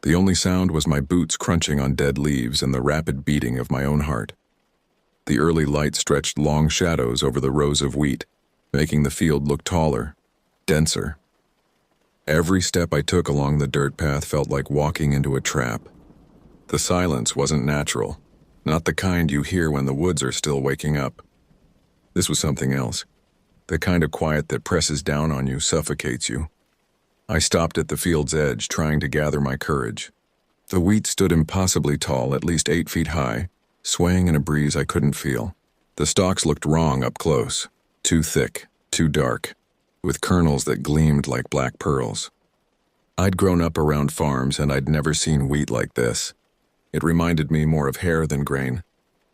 S1: The only sound was my boots crunching on dead leaves and the rapid beating of my own heart. The early light stretched long shadows over the rows of wheat, making the field look taller, denser. Every step I took along the dirt path felt like walking into a trap. The silence wasn't natural, not the kind you hear when the woods are still waking up. This was something else, the kind of quiet that presses down on you, suffocates you. I stopped at the field's edge, trying to gather my courage. The wheat stood impossibly tall, at least 8 feet high, swaying in a breeze I couldn't feel. The stalks looked wrong up close, too thick, too dark, with kernels that gleamed like black pearls. I'd grown up around farms and I'd never seen wheat like this. It reminded me more of hair than grain,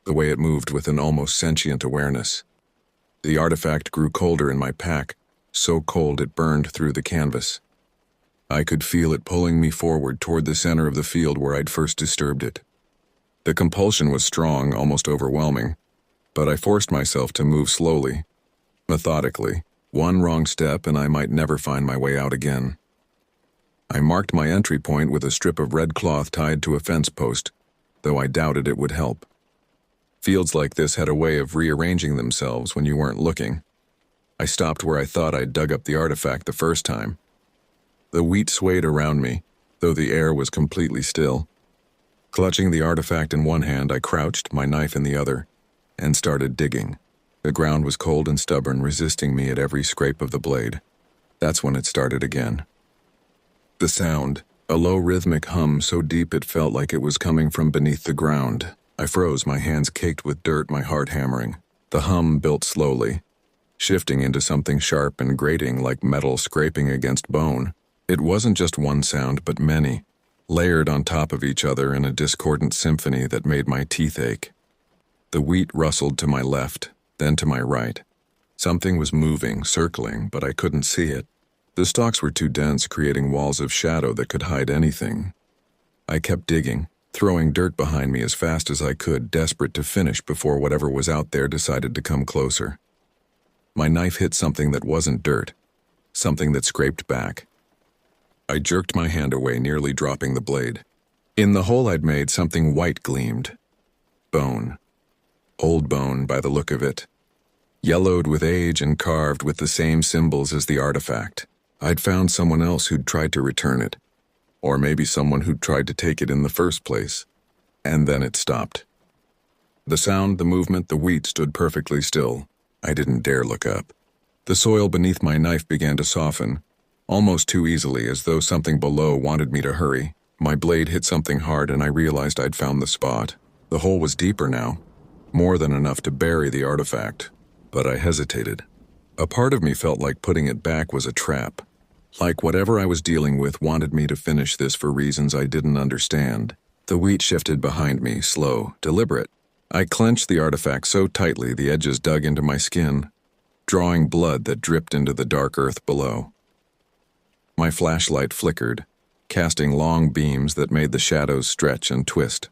S1: the way it moved with an almost sentient awareness. The artifact grew colder in my pack, so cold it burned through the canvas. I could feel it pulling me forward toward the center of the field where I'd first disturbed it. The compulsion was strong, almost overwhelming, but I forced myself to move slowly, methodically. One wrong step and I might never find my way out again. I marked my entry point with a strip of red cloth tied to a fence post, though I doubted it would help. Fields like this had a way of rearranging themselves when you weren't looking. I stopped where I thought I'd dug up the artifact the first time. The wheat swayed around me, though the air was completely still. Clutching the artifact in one hand, I crouched, my knife in the other, and started digging. The ground was cold and stubborn, resisting me at every scrape of the blade. That's when it started again. The sound, a low rhythmic hum so deep it felt like it was coming from beneath the ground. I froze, my hands caked with dirt, my heart hammering. The hum built slowly, shifting into something sharp and grating like metal scraping against bone. It wasn't just one sound, but many, layered on top of each other in a discordant symphony that made my teeth ache. The wheat rustled to my left, then to my right. Something was moving, circling, but I couldn't see it. The stalks were too dense, creating walls of shadow that could hide anything. I kept digging, throwing dirt behind me as fast as I could, desperate to finish before whatever was out there decided to come closer. My knife hit something that wasn't dirt, something that scraped back. I jerked my hand away, nearly dropping the blade. In the hole I'd made, something white gleamed. Bone. Old bone by the look of it. Yellowed with age and carved with the same symbols as the artifact. I'd found someone else who'd tried to return it. Or maybe someone who'd tried to take it in the first place. And then it stopped. The sound, the movement, the wheat stood perfectly still. I didn't dare look up. The soil beneath my knife began to soften, almost too easily, as though something below wanted me to hurry. My blade hit something hard and I realized I'd found the spot. The hole was deeper now, more than enough to bury the artifact. But I hesitated. A part of me felt like putting it back was a trap. Like whatever I was dealing with wanted me to finish this for reasons I didn't understand. The wheat shifted behind me, slow, deliberate. I clenched the artifact so tightly the edges dug into my skin, drawing blood that dripped into the dark earth below. My flashlight flickered, casting long beams that made the shadows stretch and twist.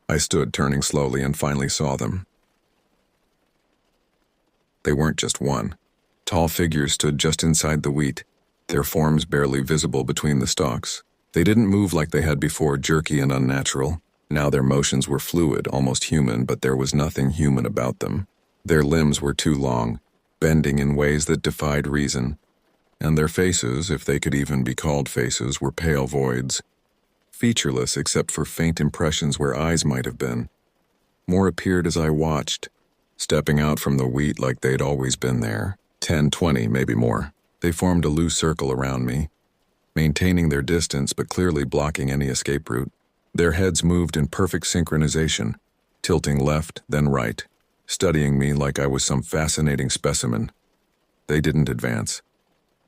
S1: I stood, turning slowly, and finally saw them. They weren't just one. Tall figures stood just inside the wheat, their forms barely visible between the stalks. They didn't move like they had before, jerky and unnatural. Now their motions were fluid, almost human, but there was nothing human about them. Their limbs were too long, bending in ways that defied reason. And their faces, if they could even be called faces, were pale voids, featureless except for faint impressions where eyes might have been. More appeared as I watched, stepping out from the wheat like they'd always been there. 10, 20, maybe more. They formed a loose circle around me, maintaining their distance but clearly blocking any escape route. Their heads moved in perfect synchronization, tilting left, then right, studying me like I was some fascinating specimen. They didn't advance.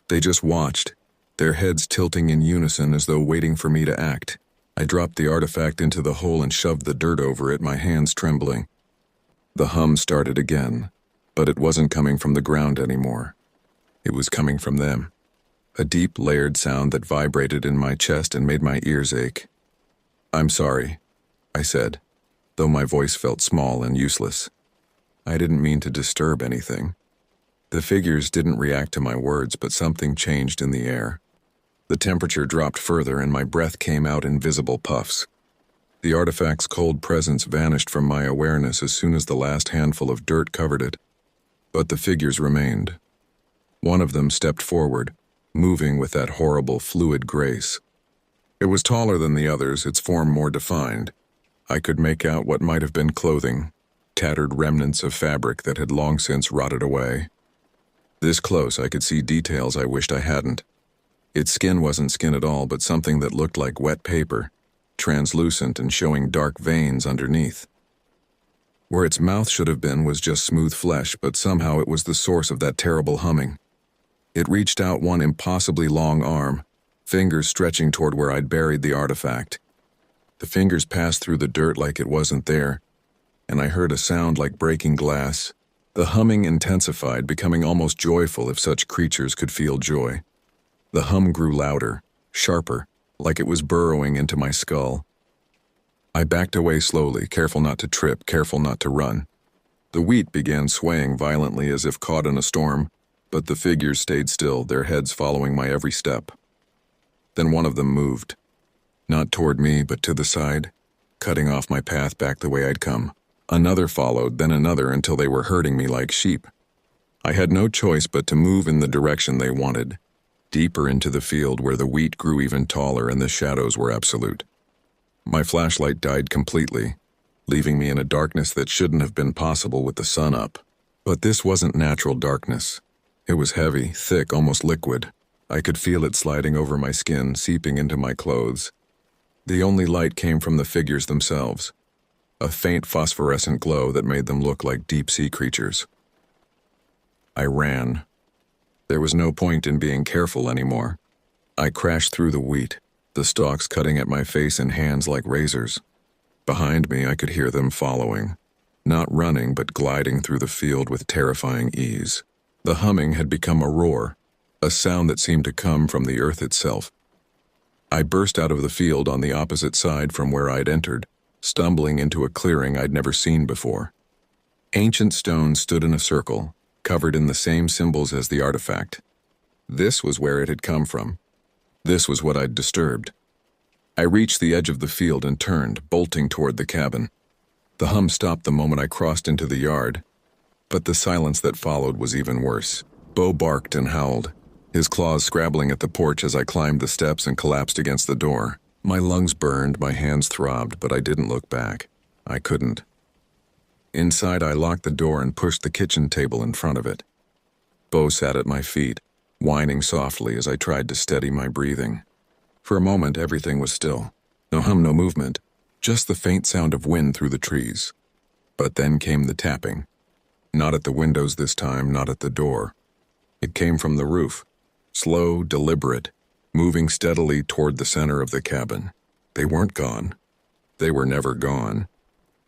S1: They just watched, their heads tilting in unison as though waiting for me to act. I dropped the artifact into the hole and shoved the dirt over it, my hands trembling. The hum started again, But it wasn't coming from the ground anymore. It was coming from them. A deep, layered sound that vibrated in my chest and made my ears ache. "I'm sorry," I said, though my voice felt small and useless. I didn't mean to disturb anything. The figures didn't react to my words, but something changed in the air. The temperature dropped further and my breath came out in visible puffs. The artifact's cold presence vanished from my awareness as soon as the last handful of dirt covered it. But the figures remained. One of them stepped forward, moving with that horrible, fluid grace. It was taller than the others, its form more defined. I could make out what might have been clothing, tattered remnants of fabric that had long since rotted away. This close, I could see details I wished I hadn't. Its skin wasn't skin at all, but something that looked like wet paper, translucent and showing dark veins underneath. Where its mouth should have been was just smooth flesh, but somehow it was the source of that terrible humming. It reached out one impossibly long arm, fingers stretching toward where I'd buried the artifact. The fingers passed through the dirt like it wasn't there, and I heard a sound like breaking glass. The humming intensified, becoming almost joyful if such creatures could feel joy. The hum grew louder, sharper, like it was burrowing into my skull. I backed away slowly, careful not to trip, careful not to run. The wheat began swaying violently as if caught in a storm, but the figures stayed still, their heads following my every step. Then one of them moved. Not toward me, but to the side, cutting off my path back the way I'd come. Another followed, then another, until they were herding me like sheep. I had no choice but to move in the direction they wanted, deeper into the field where the wheat grew even taller and the shadows were absolute. My flashlight died completely, leaving me in a darkness that shouldn't have been possible with the sun up. But this wasn't natural darkness. It was heavy, thick, almost liquid. I could feel it sliding over my skin, seeping into my clothes. The only light came from the figures themselves, a faint phosphorescent glow that made them look like deep-sea creatures. I ran. There was no point in being careful anymore. I crashed through the wheat, the stalks cutting at my face and hands like razors. Behind me, I could hear them following, not running but gliding through the field with terrifying ease. The humming had become a roar, a sound that seemed to come from the earth itself. I burst out of the field on the opposite side from where I'd entered, stumbling into a clearing I'd never seen before. Ancient stones stood in a circle, covered in the same symbols as the artifact. This was where it had come from. This was what I'd disturbed. I reached the edge of the field and turned, bolting toward the cabin. The hum stopped the moment I crossed into the yard, but the silence that followed was even worse. Bo barked and howled, his claws scrabbling at the porch as I climbed the steps and collapsed against the door. My lungs burned, my hands throbbed, but I didn't look back. I couldn't. Inside, I locked the door and pushed the kitchen table in front of it. Bo sat at my feet, whining softly as I tried to steady my breathing. For a moment, everything was still. No hum, no movement, just the faint sound of wind through the trees. But then came the tapping. Not at the windows this time, not at the door. It came from the roof, slow, deliberate, moving steadily toward the center of the cabin. They weren't gone. They were never gone.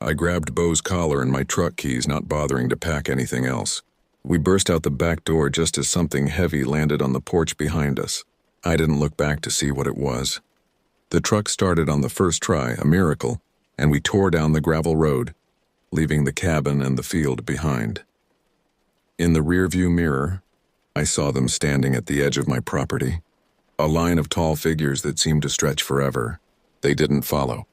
S1: I grabbed Bo's collar and my truck keys, not bothering to pack anything else. We burst out the back door just as something heavy landed on the porch behind us. I didn't look back to see what it was. The truck started on the first try, a miracle, and we tore down the gravel road, leaving the cabin and the field behind. In the rearview mirror, I saw them standing at the edge of my property, a line of tall figures that seemed to stretch forever. They didn't follow.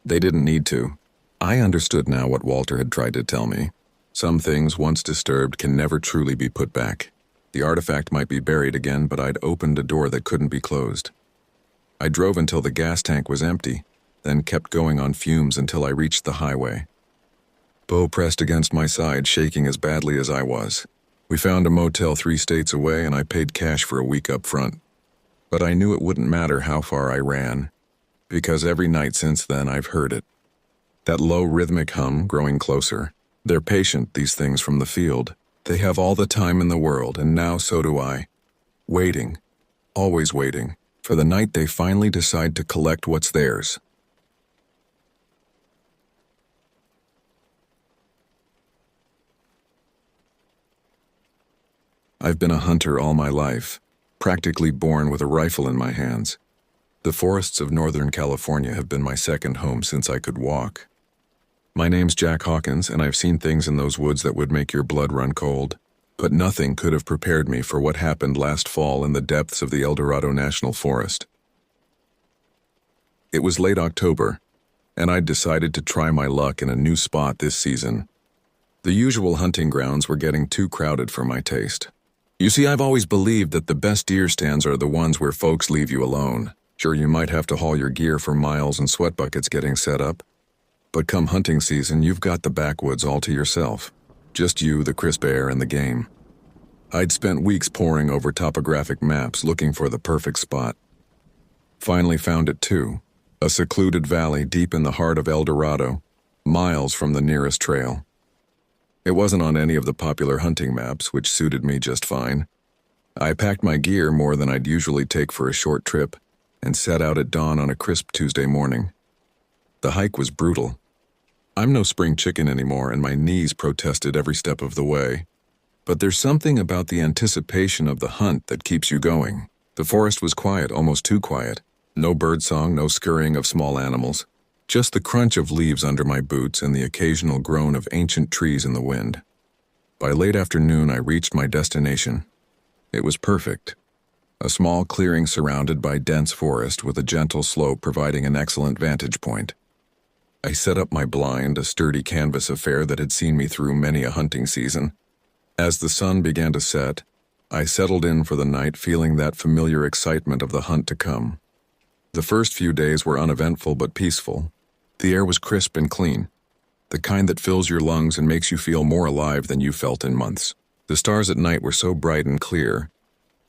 S1: They didn't need to. I understood now what Walter had tried to tell me. Some things, once disturbed, can never truly be put back. The artifact might be buried again, but I'd opened a door that couldn't be closed. I drove until the gas tank was empty, then kept going on fumes until I reached the highway. Bo pressed against my side, shaking as badly as I was. We found a motel 3 states away, and I paid cash for a week up front. But I knew it wouldn't matter how far I ran, because every night since then I've heard it. That low rhythmic hum growing closer. They're patient, these things from the field. They have all the time in the world, and now so do I. Waiting, always waiting, for the night they finally decide to collect what's theirs. I've been a hunter all my life, practically born with a rifle in my hands. The forests of Northern California have been my second home since I could walk. My name's Jack Hawkins, and I've seen things in those woods that would make your blood run cold. But nothing could have prepared me for what happened last fall in the depths of the El Dorado National Forest. It was late October, and I'd decided to try my luck in a new spot this season. The usual hunting grounds were getting too crowded for my taste. You see, I've always believed that the best deer stands are the ones where folks leave you alone. Sure, you might have to haul your gear for miles and sweat buckets getting set up, but come hunting season, you've got the backwoods all to yourself. Just you, the crisp air, and the game. I'd spent weeks poring over topographic maps looking for the perfect spot. Finally found it too. A secluded valley deep in the heart of El Dorado, miles from the nearest trail. It wasn't on any of the popular hunting maps, which suited me just fine. I packed my gear more than I'd usually take for a short trip, and set out at dawn on a crisp Tuesday morning. The hike was brutal. I'm no spring chicken anymore, and my knees protested every step of the way. But there's something about the anticipation of the hunt that keeps you going. The forest was quiet, almost too quiet. No birdsong, no scurrying of small animals. Just the crunch of leaves under my boots and the occasional groan of ancient trees in the wind. By late afternoon, I reached my destination. It was perfect. A small clearing surrounded by dense forest with a gentle slope providing an excellent vantage point. I set up my blind, a sturdy canvas affair that had seen me through many a hunting season. As the sun began to set, I settled in for the night, feeling that familiar excitement of the hunt to come. The first few days were uneventful but peaceful. The air was crisp and clean, the kind that fills your lungs and makes you feel more alive than you felt in months. The stars at night were so bright and clear,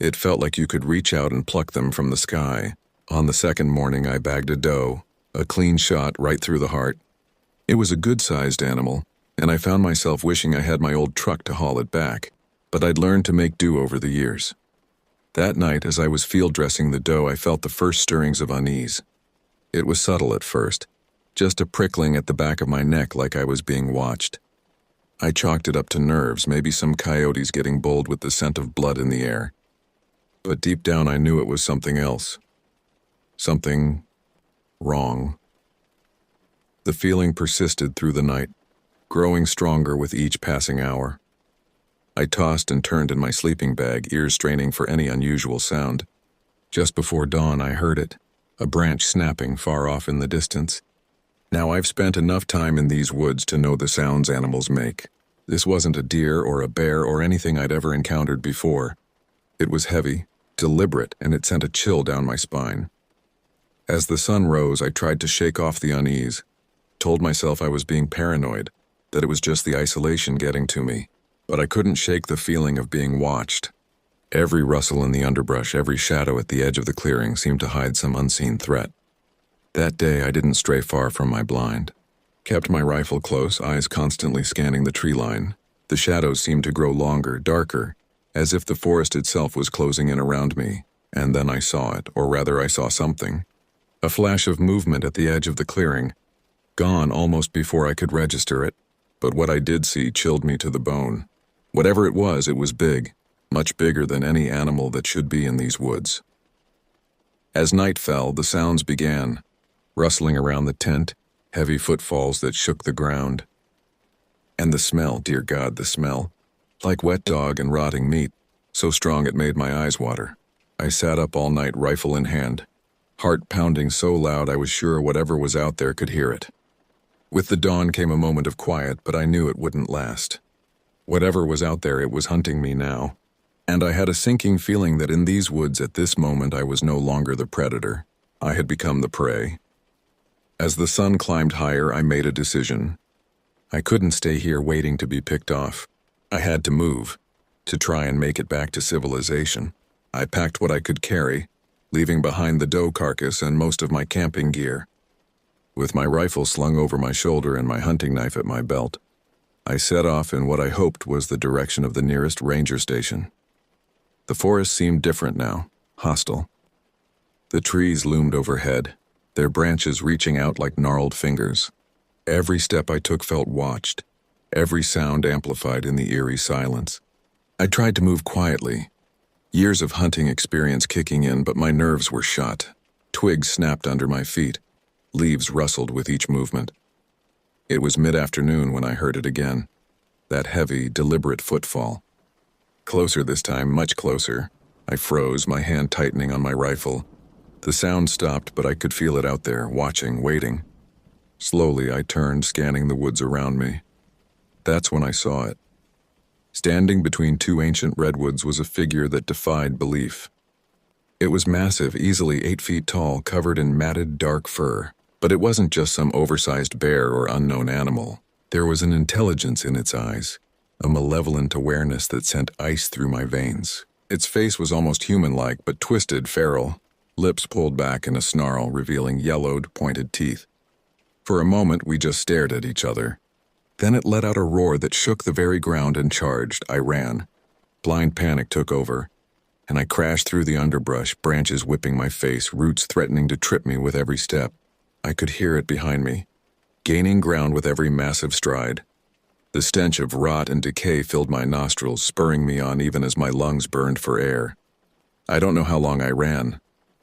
S1: it felt like you could reach out and pluck them from the sky. On the second morning, I bagged a doe, a clean shot right through the heart. It was a good-sized animal, and I found myself wishing I had my old truck to haul it back, but I'd learned to make do over the years. That night, as I was field dressing the doe, I felt the first stirrings of unease. It was subtle at first, just a prickling at the back of my neck like I was being watched. I chalked it up to nerves, maybe some coyotes getting bold with the scent of blood in the air. But deep down I knew it was something else. Something wrong. The feeling persisted through the night, growing stronger with each passing hour. I tossed and turned in my sleeping bag, ears straining for any unusual sound. Just before dawn I heard it, a branch snapping far off in the distance. Now I've spent enough time in these woods to know the sounds animals make. This wasn't a deer or a bear or anything I'd ever encountered before. It was heavy, deliberate, and it sent a chill down my spine. As the sun rose, I tried to shake off the unease, told myself I was being paranoid, that it was just the isolation getting to me. But I couldn't shake the feeling of being watched. Every rustle in the underbrush, every shadow at the edge of the clearing seemed to hide some unseen threat. That day, I didn't stray far from my blind. Kept my rifle close, eyes constantly scanning the tree line. The shadows seemed to grow longer, darker, as if the forest itself was closing in around me. And then I saw it, or rather I saw something. A flash of movement at the edge of the clearing, gone almost before I could register it. But what I did see chilled me to the bone. Whatever it was big, much bigger than any animal that should be in these woods. As night fell, the sounds began, rustling around the tent, heavy footfalls that shook the ground. And the smell, dear God, the smell, like wet dog and rotting meat, so strong it made my eyes water. I sat up all night, rifle in hand, heart pounding so loud I was sure whatever was out there could hear it. With the dawn came a moment of quiet, but I knew it wouldn't last. Whatever was out there, it was hunting me now. And I had a sinking feeling that in these woods at this moment I was no longer the predator. I had become the prey. As the sun climbed higher, I made a decision. I couldn't stay here waiting to be picked off. I had to move, to try and make it back to civilization. I packed what I could carry, leaving behind the doe carcass and most of my camping gear. With my rifle slung over my shoulder and my hunting knife at my belt, I set off in what I hoped was the direction of the nearest ranger station. The forest seemed different now, hostile. The trees loomed overhead, their branches reaching out like gnarled fingers. Every step I took felt watched, every sound amplified in the eerie silence. I tried to move quietly, years of hunting experience kicking in, but my nerves were shot. Twigs snapped under my feet. Leaves rustled with each movement. It was mid-afternoon when I heard it again. That heavy, deliberate footfall. Closer this time, much closer. I froze, my hand tightening on my rifle. The sound stopped, but I could feel it out there, watching, waiting. Slowly, I turned, scanning the woods around me. That's when I saw it. Standing between two ancient redwoods was a figure that defied belief. It was massive, easily 8 feet tall, covered in matted, dark fur. But it wasn't just some oversized bear or unknown animal. There was an intelligence in its eyes, a malevolent awareness that sent ice through my veins. Its face was almost human-like, but twisted, feral, lips pulled back in a snarl, revealing yellowed, pointed teeth. For a moment, we just stared at each other. Then it let out a roar that shook the very ground and charged. I ran. Blind panic took over, and I crashed through the underbrush, branches whipping my face, roots threatening to trip me with every step. I could hear it behind me, gaining ground with every massive stride. The stench of rot and decay filled my nostrils, spurring me on even as my lungs burned for air. I don't know how long I ran.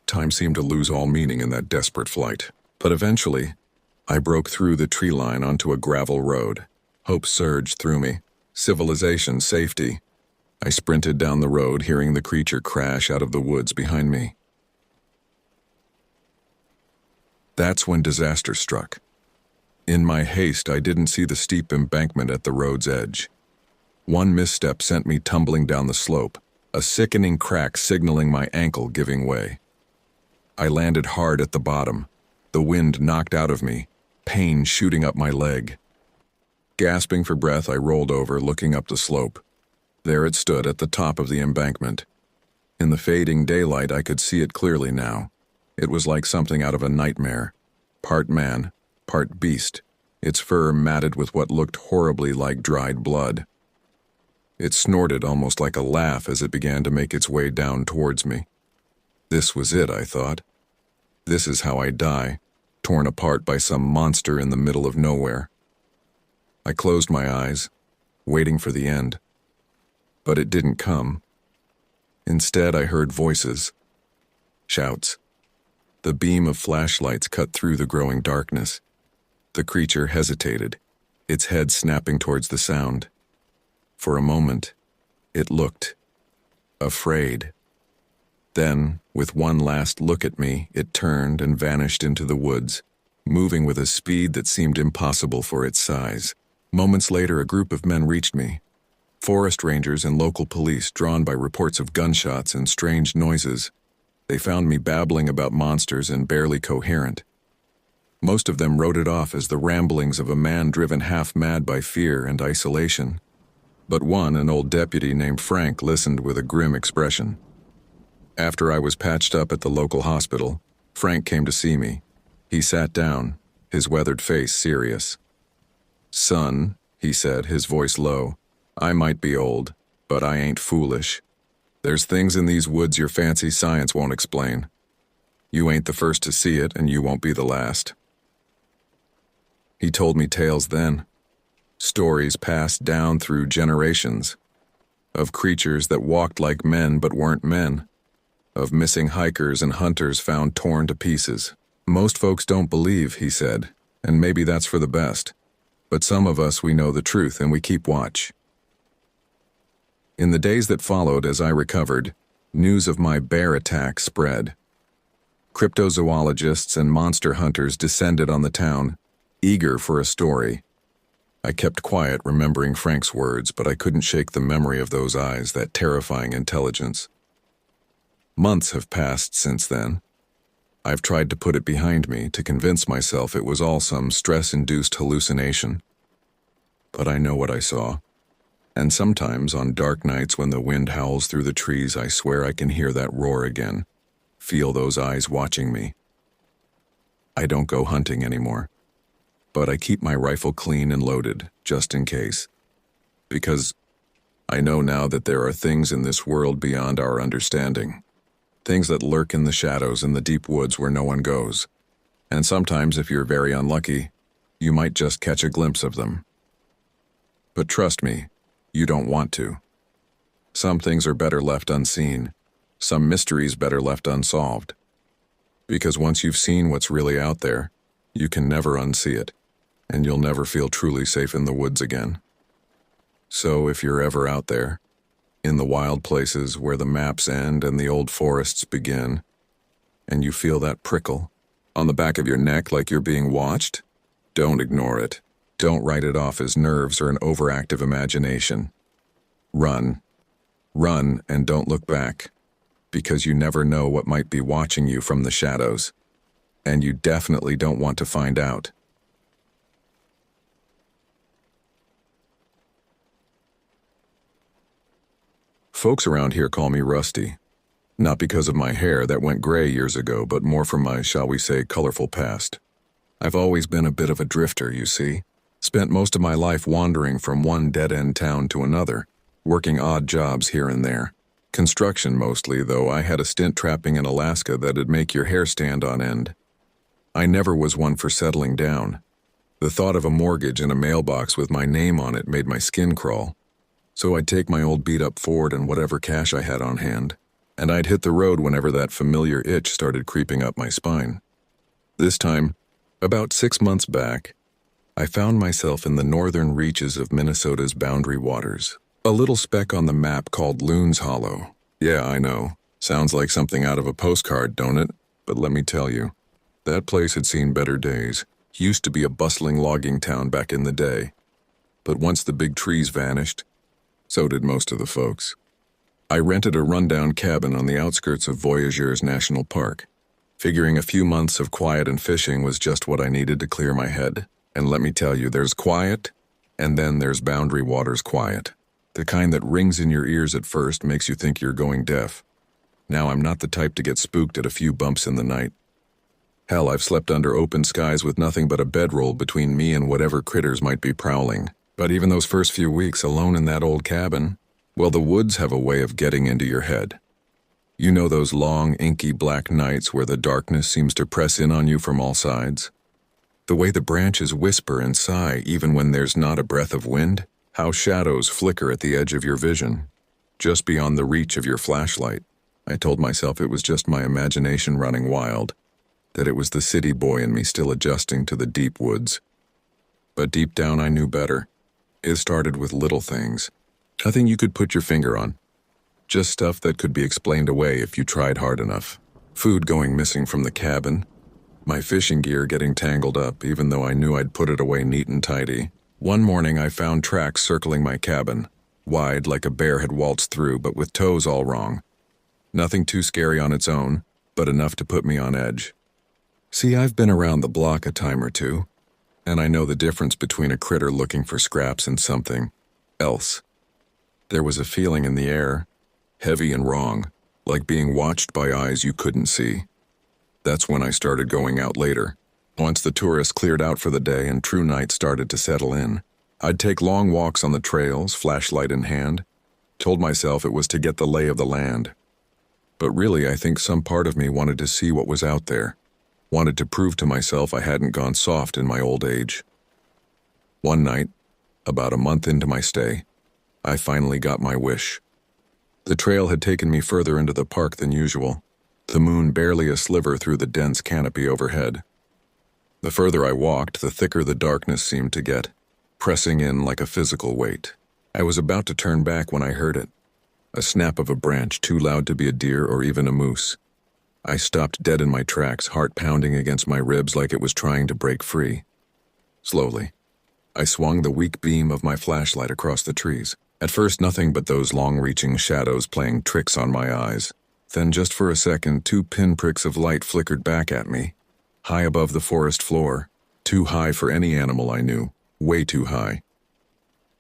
S1: Time seemed to lose all meaning in that desperate flight. But eventually, I broke through the tree line onto a gravel road. Hope surged through me. Civilization, safety. I sprinted down the road, hearing the creature crash out of the woods behind me. That's when disaster struck. In my haste, I didn't see the steep embankment at the road's edge. One misstep sent me tumbling down the slope, a sickening crack signaling my ankle giving way. I landed hard at the bottom, the wind knocked out of me, pain shooting up my leg. Gasping for breath, I rolled over, looking up the slope. There it stood at the top of the embankment. In the fading daylight, I could see it clearly now. It was like something out of a nightmare. Part man, part beast, its fur matted with what looked horribly like dried blood. It snorted almost like a laugh as it began to make its way down towards me. This was it, I thought. This is how I die, torn apart by some monster in the middle of nowhere. I closed my eyes, waiting for the end. But it didn't come. Instead, I heard voices, shouts. The beam of flashlights cut through the growing darkness. The creature hesitated, its head snapping towards the sound. For a moment, it looked afraid. Then, with one last look at me, it turned and vanished into the woods, moving with a speed that seemed impossible for its size. Moments later, a group of men reached me. Forest rangers and local police, drawn by reports of gunshots and strange noises. They found me babbling about monsters and barely coherent. Most of them wrote it off as the ramblings of a man driven half-mad by fear and isolation. But one, an old deputy named Frank, listened with a grim expression. After I was patched up at the local hospital, Frank came to see me. He sat down, his weathered face serious. "Son," he said, his voice low, "I might be old, but I ain't foolish. There's things in these woods your fancy science won't explain. You ain't the first to see it, and you won't be the last." He told me tales then, stories passed down through generations, of creatures that walked like men but weren't men, of missing hikers and hunters found torn to pieces. Most folks don't believe, he said, and maybe that's for the best. But some of us, we know the truth and we keep watch. In the days that followed as I recovered, news of my bear attack spread. Cryptozoologists and monster hunters descended on the town, eager for a story. I kept quiet, remembering Frank's words, but I couldn't shake the memory of those eyes, that terrifying intelligence. Months have passed since then. I've tried to put it behind me, to convince myself it was all some stress-induced hallucination. But I know what I saw. And sometimes, on dark nights when the wind howls through the trees, I swear I can hear that roar again, feel those eyes watching me. I don't go hunting anymore, but I keep my rifle clean and loaded, just in case. Because I know now that there are things in this world beyond our understanding. Things that lurk in the shadows in the deep woods where no one goes. And sometimes, if you're very unlucky, you might just catch a glimpse of them. But trust me, you don't want to. Some things are better left unseen. Some mysteries better left unsolved. Because once you've seen what's really out there, you can never unsee it, and you'll never feel truly safe in the woods again. So if you're ever out there, in the wild places where the maps end and the old forests begin, and you feel that prickle on the back of your neck like you're being watched, don't ignore it. Don't write it off as nerves or an overactive imagination. Run. Run and don't look back, because you never know what might be watching you from the shadows, and you definitely don't want to find out. Folks around here call me Rusty. Not because of my hair that went gray years ago, but more from my, shall we say, colorful past. I've always been a bit of a drifter, you see. Spent most of my life wandering from one dead-end town to another, working odd jobs here and there. Construction mostly, though I had a stint trapping in Alaska that'd make your hair stand on end. I never was one for settling down. The thought of a mortgage and a mailbox with my name on it made my skin crawl. So I'd take my old beat-up Ford and whatever cash I had on hand, and I'd hit the road whenever that familiar itch started creeping up my spine. This time, about 6 months back, I found myself in the northern reaches of Minnesota's boundary waters. A little speck on the map called Loon's Hollow. Yeah, I know. Sounds like something out of a postcard, don't it? But let me tell you, that place had seen better days. Used to be a bustling logging town back in the day. But once the big trees vanished, so did most of the folks. I rented a rundown cabin on the outskirts of Voyageurs National Park, figuring a few months of quiet and fishing was just what I needed to clear my head. And let me tell you, there's quiet, and then there's Boundary Waters quiet. The kind that rings in your ears at first, makes you think you're going deaf. Now, I'm not the type to get spooked at a few bumps in the night. Hell, I've slept under open skies with nothing but a bedroll between me and whatever critters might be prowling. But even those first few weeks alone in that old cabin, well, the woods have a way of getting into your head. You know those long, inky black nights where the darkness seems to press in on you from all sides? The way the branches whisper and sigh even when there's not a breath of wind? How shadows flicker at the edge of your vision, just beyond the reach of your flashlight. I told myself it was just my imagination running wild, that it was the city boy in me still adjusting to the deep woods. But deep down I knew better. It started with little things. Nothing you could put your finger on. Just stuff that could be explained away if you tried hard enough. Food going missing from the cabin. My fishing gear getting tangled up even though I knew I'd put it away neat and tidy. One morning I found tracks circling my cabin, wide like a bear had waltzed through but with toes all wrong. Nothing too scary on its own, but enough to put me on edge. See, I've been around the block a time or two, and I know the difference between a critter looking for scraps and something else. There was a feeling in the air, heavy and wrong, like being watched by eyes you couldn't see. That's when I started going out later. Once the tourists cleared out for the day and true night started to settle in, I'd take long walks on the trails, flashlight in hand. Told myself it was to get the lay of the land. But really, I think some part of me wanted to see what was out there. Wanted to prove to myself I hadn't gone soft in my old age. One night, about a month into my stay, I finally got my wish. The trail had taken me further into the park than usual, the moon barely a sliver through the dense canopy overhead. The further I walked, the thicker the darkness seemed to get, pressing in like a physical weight. I was about to turn back when I heard it. A snap of a branch too loud to be a deer or even a moose. I stopped dead in my tracks, heart pounding against my ribs like it was trying to break free. Slowly, I swung the weak beam of my flashlight across the trees. At first, nothing but those long-reaching shadows playing tricks on my eyes. Then, just for a second, 2 pinpricks of light flickered back at me, high above the forest floor, too high for any animal I knew, way too high.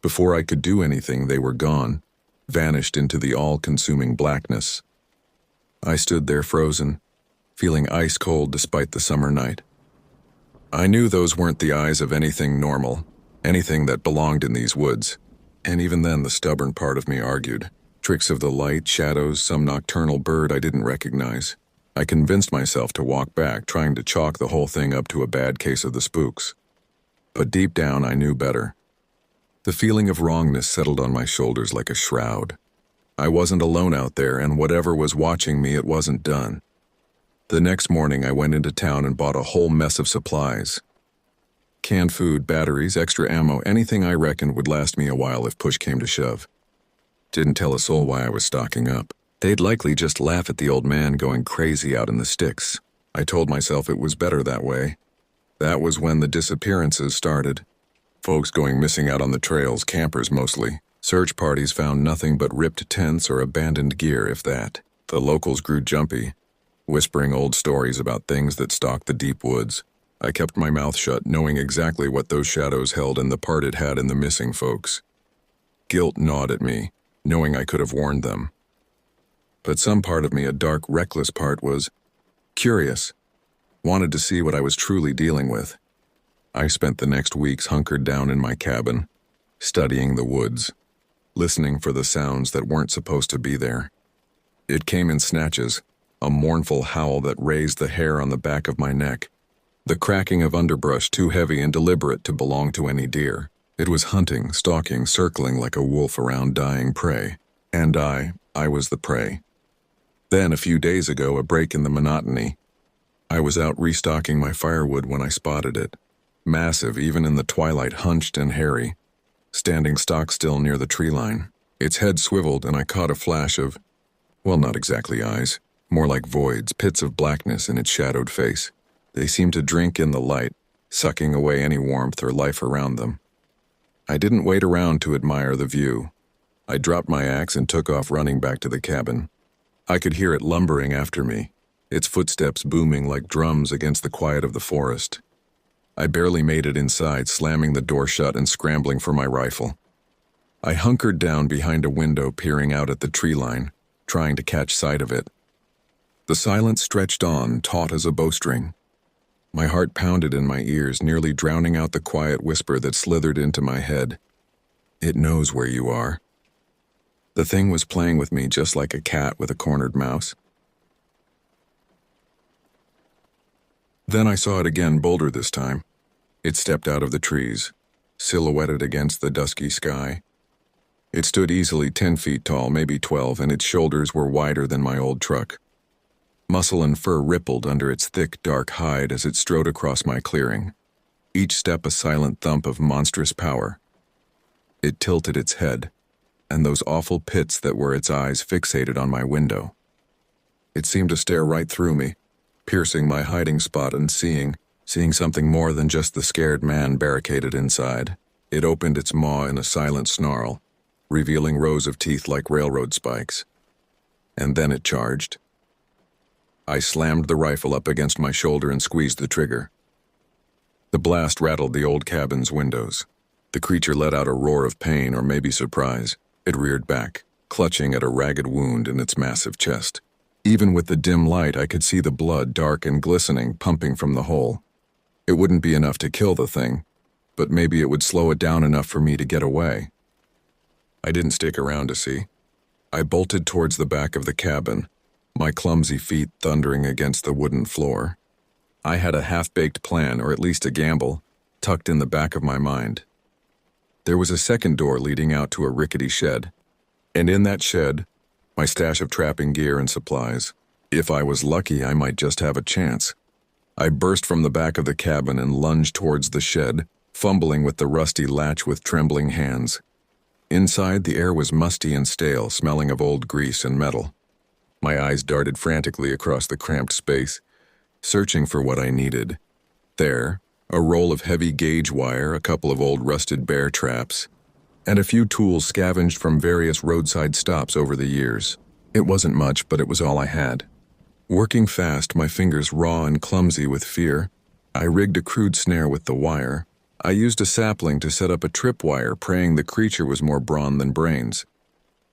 S1: Before I could do anything, they were gone, vanished into the all-consuming blackness. I stood there frozen, feeling ice-cold despite the summer night. I knew those weren't the eyes of anything normal, anything that belonged in these woods, and even then the stubborn part of me argued. Tricks of the light, shadows, some nocturnal bird I didn't recognize. I convinced myself to walk back, trying to chalk the whole thing up to a bad case of the spooks. But deep down, I knew better. The feeling of wrongness settled on my shoulders like a shroud. I wasn't alone out there, and whatever was watching me, it wasn't done. The next morning, I went into town and bought a whole mess of supplies. Canned food, batteries, extra ammo, anything I reckoned would last me a while if push came to shove. Didn't tell a soul why I was stocking up. They'd likely just laugh at the old man going crazy out in the sticks. I told myself it was better that way. That was when the disappearances started. Folks going missing out on the trails, campers mostly. Search parties found nothing but ripped tents or abandoned gear, if that. The locals grew jumpy, whispering old stories about things that stalked the deep woods. I kept my mouth shut, knowing exactly what those shadows held and the part it had in the missing folks. Guilt gnawed at me, knowing I could have warned them. But some part of me, a dark, reckless part, was curious, wanted to see what I was truly dealing with. I spent the next weeks hunkered down in my cabin, studying the woods, listening for the sounds that weren't supposed to be there. It came in snatches, a mournful howl that raised the hair on the back of my neck, the cracking of underbrush too heavy and deliberate to belong to any deer. It was hunting, stalking, circling like a wolf around dying prey. And I was the prey. Then, a few days ago, a break in the monotony. I was out restocking my firewood when I spotted it. Massive, even in the twilight, hunched and hairy, standing stock still near the tree line. Its head swiveled, and I caught a flash of, well, not exactly eyes, more like voids, pits of blackness in its shadowed face. They seemed to drink in the light, sucking away any warmth or life around them. I didn't wait around to admire the view. I dropped my axe and took off running back to the cabin. I could hear it lumbering after me, its footsteps booming like drums against the quiet of the forest. I barely made it inside, slamming the door shut and scrambling for my rifle. I hunkered down behind a window, peering out at the tree line, trying to catch sight of it. The silence stretched on, taut as a bowstring. My heart pounded in my ears, nearly drowning out the quiet whisper that slithered into my head. It knows where you are. The thing was playing with me just like a cat with a cornered mouse. Then I saw it again, bolder this time. It stepped out of the trees, silhouetted against the dusky sky. It stood easily 10 feet tall, maybe 12, and its shoulders were wider than my old truck. Muscle and fur rippled under its thick, dark hide as it strode across my clearing, each step a silent thump of monstrous power. It tilted its head, and those awful pits that were its eyes fixated on my window. It seemed to stare right through me, piercing my hiding spot and seeing something more than just the scared man barricaded inside. It opened its maw in a silent snarl, revealing rows of teeth like railroad spikes. And then it charged. I slammed the rifle up against my shoulder and squeezed the trigger. The blast rattled the old cabin's windows. The creature let out a roar of pain, or maybe surprise. It reared back, clutching at a ragged wound in its massive chest. Even with the dim light, I could see the blood, dark and glistening, pumping from the hole. It wouldn't be enough to kill the thing, but maybe it would slow it down enough for me to get away. I didn't stick around to see. I bolted towards the back of the cabin, my clumsy feet thundering against the wooden floor. I had a half-baked plan, or at least a gamble, tucked in the back of my mind. There was a second door leading out to a rickety shed, and in that shed, my stash of trapping gear and supplies. If I was lucky, I might just have a chance. I burst from the back of the cabin and lunged towards the shed, fumbling with the rusty latch with trembling hands. Inside, the air was musty and stale, smelling of old grease and metal. My eyes darted frantically across the cramped space, searching for what I needed. There, a roll of heavy gauge wire, a couple of old rusted bear traps, and a few tools scavenged from various roadside stops over the years. It wasn't much, but it was all I had. Working fast, my fingers raw and clumsy with fear, I rigged a crude snare with the wire. I used a sapling to set up a tripwire, praying the creature was more brawn than brains.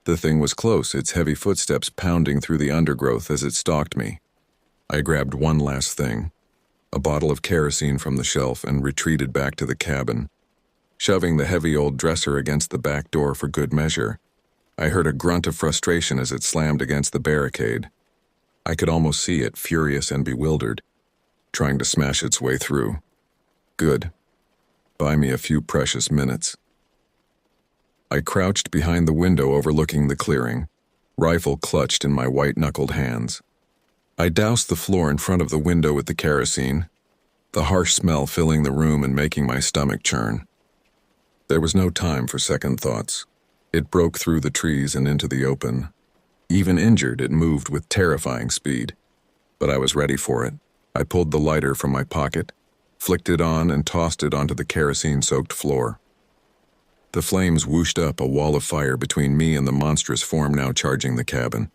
S1: The thing was close, its heavy footsteps pounding through the undergrowth as it stalked me. I grabbed one last thing, a bottle of kerosene from the shelf, and retreated back to the cabin, shoving the heavy old dresser against the back door for good measure. I heard a grunt of frustration as it slammed against the barricade. I could almost see it, furious and bewildered, trying to smash its way through. Good. Buy me a few precious minutes. I crouched behind the window overlooking the clearing, rifle clutched in my white-knuckled hands. I doused the floor in front of the window with the kerosene, the harsh smell filling the room and making my stomach churn. There was no time for second thoughts. It broke through the trees and into the open. Even injured, it moved with terrifying speed. But I was ready for it. I pulled the lighter from my pocket, flicked it on, and tossed it onto the kerosene-soaked floor. The flames whooshed up a wall of fire between me and the monstrous form now charging the cabin.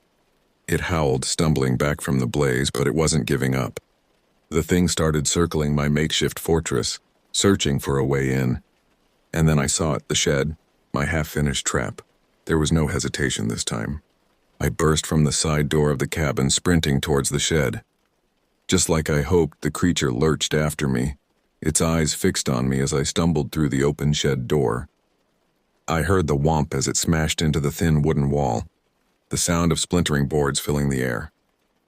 S1: It howled, stumbling back from the blaze, but it wasn't giving up. The thing started circling my makeshift fortress, searching for a way in. And then I saw it, the shed, my half-finished trap. There was no hesitation this time. I burst from the side door of the cabin, sprinting towards the shed. Just like I hoped, the creature lurched after me, its eyes fixed on me as I stumbled through the open shed door. I heard the whomp as it smashed into the thin wooden wall, the sound of splintering boards filling the air.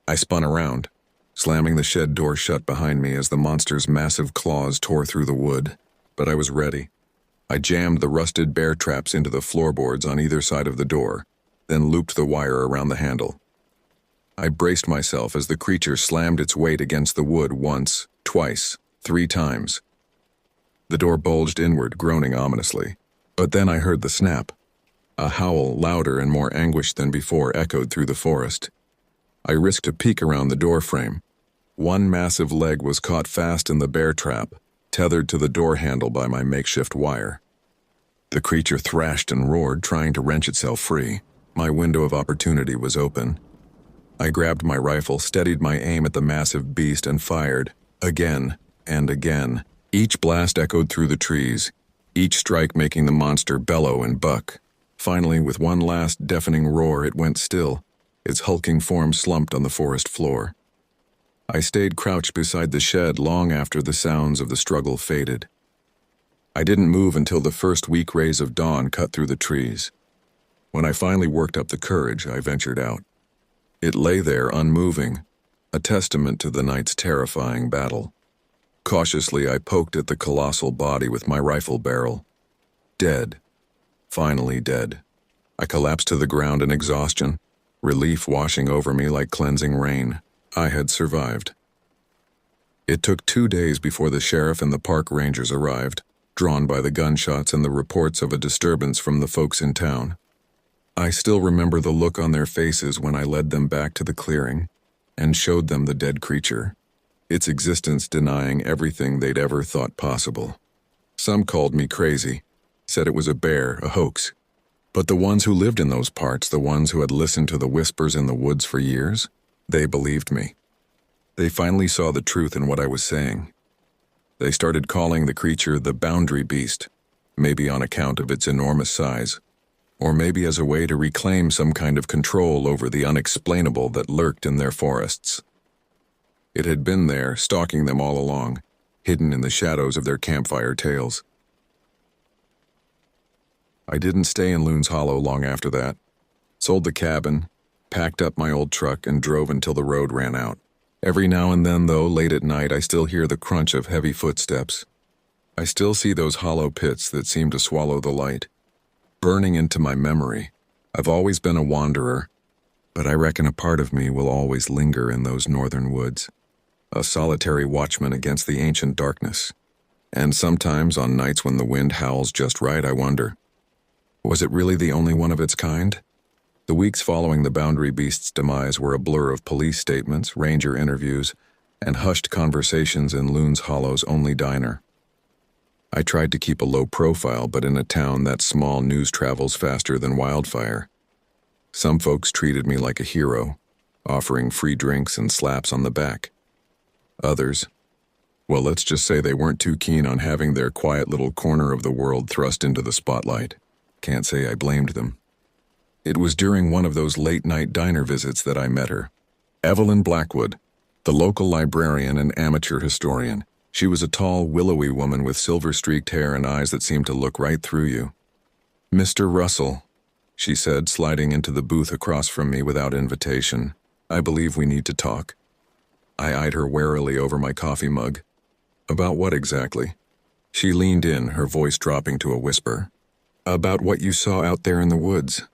S1: I spun around, slamming the shed door shut behind me as the monster's massive claws tore through the wood. But I was ready. I jammed the rusted bear traps into the floorboards on either side of the door, then looped the wire around the handle. I braced myself as the creature slammed its weight against the wood once, twice, 3 times. The door bulged inward, groaning ominously. But then I heard the snap. A howl, louder and more anguished than before, echoed through the forest. I risked a peek around the door frame. One massive leg was caught fast in the bear trap, tethered to the door handle by my makeshift wire. The creature thrashed and roared, trying to wrench itself free. My window of opportunity was open. I grabbed my rifle, steadied my aim at the massive beast, and fired, again and again. Each blast echoed through the trees, each strike making the monster bellow and buck. Finally, with one last deafening roar, it went still, its hulking form slumped on the forest floor. I stayed crouched beside the shed long after the sounds of the struggle faded. I didn't move until the first weak rays of dawn cut through the trees. When I finally worked up the courage, I ventured out. It lay there unmoving, a testament to the night's terrifying battle. Cautiously, I poked at the colossal body with my rifle barrel. Dead. Finally dead. I collapsed to the ground in exhaustion, relief washing over me like cleansing rain. I had survived. It took 2 days before the sheriff and the park rangers arrived, drawn by the gunshots and the reports of a disturbance from the folks in town. I still remember the look on their faces when I led them back to the clearing and showed them the dead creature, its existence denying everything they'd ever thought possible. Some called me crazy, said it was a bear, a hoax. But the ones who lived in those parts, the ones who had listened to the whispers in the woods for years, they believed me. They finally saw the truth in what I was saying. They started calling the creature the boundary beast, maybe on account of its enormous size, or maybe as a way to reclaim some kind of control over the unexplainable that lurked in their forests. It had been there, stalking them all along, hidden in the shadows of their campfire tales. I didn't stay in Loon's Hollow long after that. Sold the cabin, packed up my old truck, and drove until the road ran out. Every now and then, though, late at night, I still hear the crunch of heavy footsteps. I still see those hollow pits that seem to swallow the light, burning into my memory. I've always been a wanderer, but I reckon a part of me will always linger in those northern woods, a solitary watchman against the ancient darkness. And sometimes, on nights when the wind howls just right, I wonder, was it really the only one of its kind? The weeks following the boundary beast's demise were a blur of police statements, ranger interviews, and hushed conversations in Loon's Hollow's only diner. I tried to keep a low profile, but in a town that small, news travels faster than wildfire. Some folks treated me like a hero, offering free drinks and slaps on the back. Others, well, let's just say they weren't too keen on having their quiet little corner of the world thrust into the spotlight. Can't say I blamed them. It was during one of those late-night diner visits that I met her. Evelyn Blackwood, the local librarian and amateur historian. She was a tall, willowy woman with silver-streaked hair and eyes that seemed to look right through you. "Mr. Russell," she said, sliding into the booth across from me without invitation. "I believe we need to talk." I eyed her warily over my coffee mug. "About what exactly?" She leaned in, her voice dropping to a whisper. "About what you saw out there in the woods.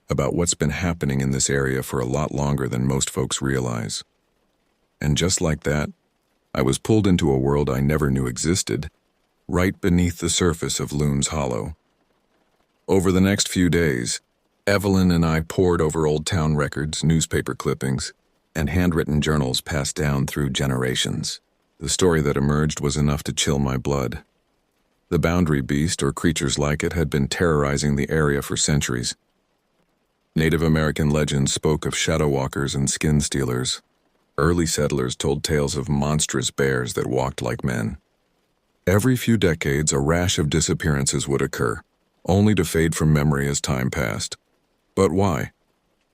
S1: about what's been happening in this area for a lot longer than most folks realize. And just like that, I was pulled into a world I never knew existed, right beneath the surface of Loon's Hollow. Over the next few days, Evelyn and I pored over old town records, newspaper clippings, and handwritten journals passed down through generations. The story that emerged was enough to chill my blood. The boundary beast, or creatures like it, had been terrorizing the area for centuries. Native American legends spoke of shadow walkers and skin stealers. Early settlers told tales of monstrous bears that walked like men. Every few decades, a rash of disappearances would occur, only to fade from memory as time passed. But why?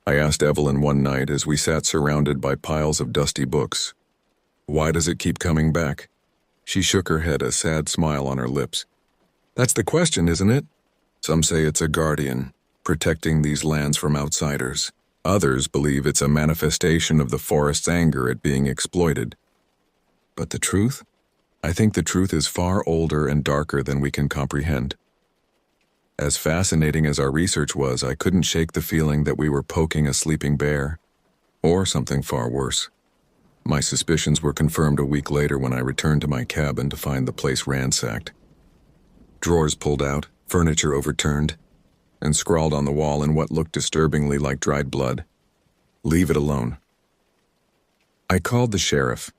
S1: I asked Evelyn one night as we sat surrounded by piles of dusty books. Why does it keep coming back? She shook her head, a sad smile on her lips. That's the question, isn't it? Some say it's a guardian, protecting these lands from outsiders. Others believe it's a manifestation of the forest's anger at being exploited. But the truth? I think the truth is far older and darker than we can comprehend. As fascinating as our research was, I couldn't shake the feeling that we were poking a sleeping bear, or something far worse. My suspicions were confirmed a week later when I returned to my cabin to find the place ransacked. Drawers pulled out, furniture overturned, and scrawled on the wall in what looked disturbingly like dried blood. Leave it alone. I called the sheriff.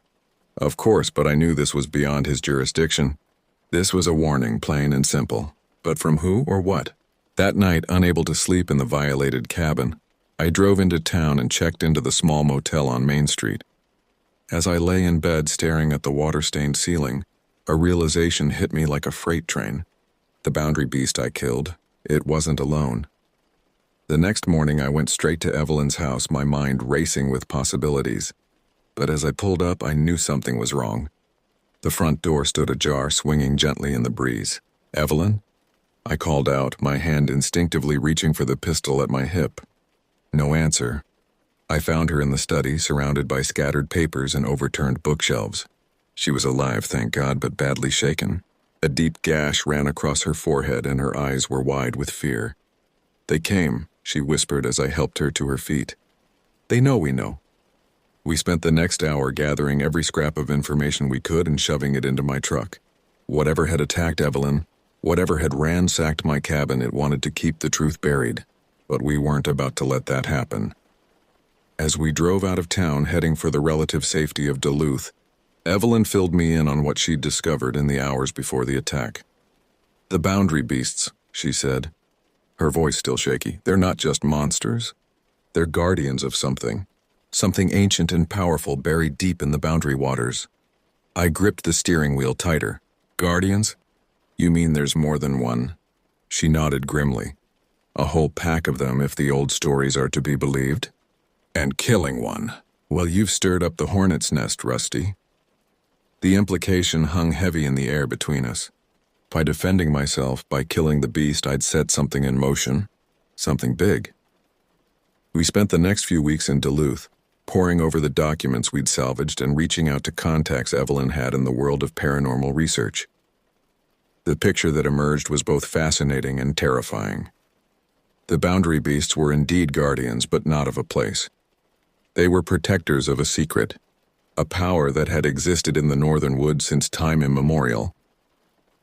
S1: Of course, but I knew this was beyond his jurisdiction. This was a warning, plain and simple. But from who or what? That night, unable to sleep in the violated cabin, I drove into town and checked into the small motel on Main Street. As I lay in bed staring at the water-stained ceiling, a realization hit me like a freight train. The boundary beast I killed, it wasn't alone. The next morning I went straight to Evelyn's house, my mind racing with possibilities. But as I pulled up, I knew something was wrong. The front door stood ajar, swinging gently in the breeze. Evelyn? I called out, my hand instinctively reaching for the pistol at my hip. No answer. I found her in the study, surrounded by scattered papers and overturned bookshelves. She was alive, thank God, but badly shaken. A deep gash ran across her forehead and her eyes were wide with fear. They came, she whispered as I helped her to her feet. They know we know. We spent the next hour gathering every scrap of information we could and shoving it into my truck. Whatever had attacked Evelyn, whatever had ransacked my cabin, it wanted to keep the truth buried, but we weren't about to let that happen. As we drove out of town, heading for the relative safety of Duluth, Evelyn filled me in on what she'd discovered in the hours before the attack. The boundary beasts, she said, her voice still shaky. They're not just monsters. They're guardians of something ancient and powerful buried deep in the boundary waters. I gripped the steering wheel tighter. Guardians? You mean there's more than one? She nodded grimly. A whole pack of them if the old stories are to be believed. And killing one. Well, you've stirred up the hornet's nest, Rusty. The implication hung heavy in the air between us. By defending myself, by killing the beast, I'd set something in motion. Something big. We spent the next few weeks in Duluth, poring over the documents we'd salvaged and reaching out to contacts Evelyn had in the world of paranormal research. The picture that emerged was both fascinating and terrifying. The boundary beasts were indeed guardians, but not of a place. They were protectors of a secret, a power that had existed in the northern woods since time immemorial.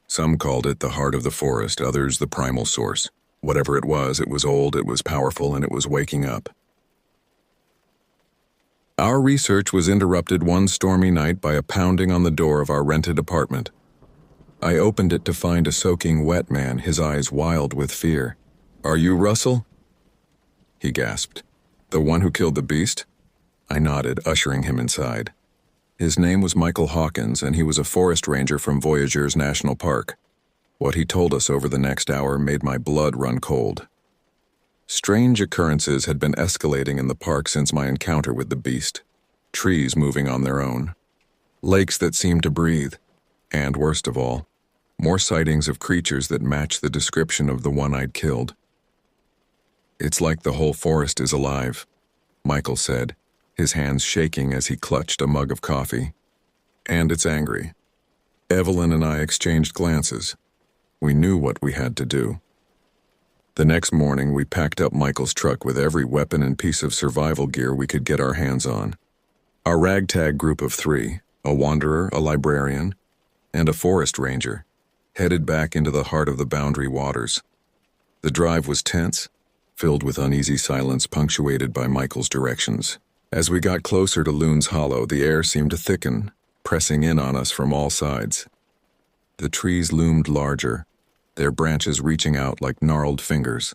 S1: Some called it the heart of the forest, others the primal source. Whatever it was old, it was powerful, and it was waking up. Our research was interrupted one stormy night by a pounding on the door of our rented apartment. I opened it to find a soaking wet man, his eyes wild with fear. "Are you Russell?" He gasped. "The one who killed the beast?" I nodded, ushering him inside. His name was Michael Hawkins, and he was a forest ranger from Voyageurs National Park. What he told us over the next hour made my blood run cold. Strange occurrences had been escalating in the park since my encounter with the beast. Trees moving on their own. Lakes that seemed to breathe. And worst of all, more sightings of creatures that matched the description of the one I'd killed. "It's like the whole forest is alive," Michael said, his hands shaking as he clutched a mug of coffee. "And it's angry." Evelyn and I exchanged glances. We knew what we had to do. The next morning, we packed up Michael's truck with every weapon and piece of survival gear we could get our hands on. Our ragtag group of 3, a wanderer, a librarian, and a forest ranger, headed back into the heart of the Boundary Waters. The drive was tense, filled with uneasy silence punctuated by Michael's directions. As we got closer to Loon's Hollow, the air seemed to thicken, pressing in on us from all sides. The trees loomed larger, their branches reaching out like gnarled fingers.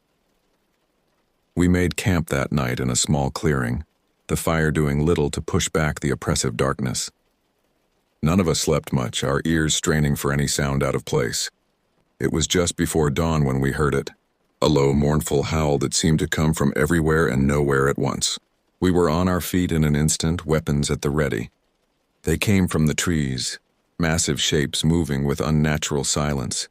S1: We made camp that night in a small clearing, the fire doing little to push back the oppressive darkness. None of us slept much, our ears straining for any sound out of place. It was just before dawn when we heard it, a low, mournful howl that seemed to come from everywhere and nowhere at once. We were on our feet in an instant, weapons at the ready. They came from the trees, massive shapes moving with unnatural silence.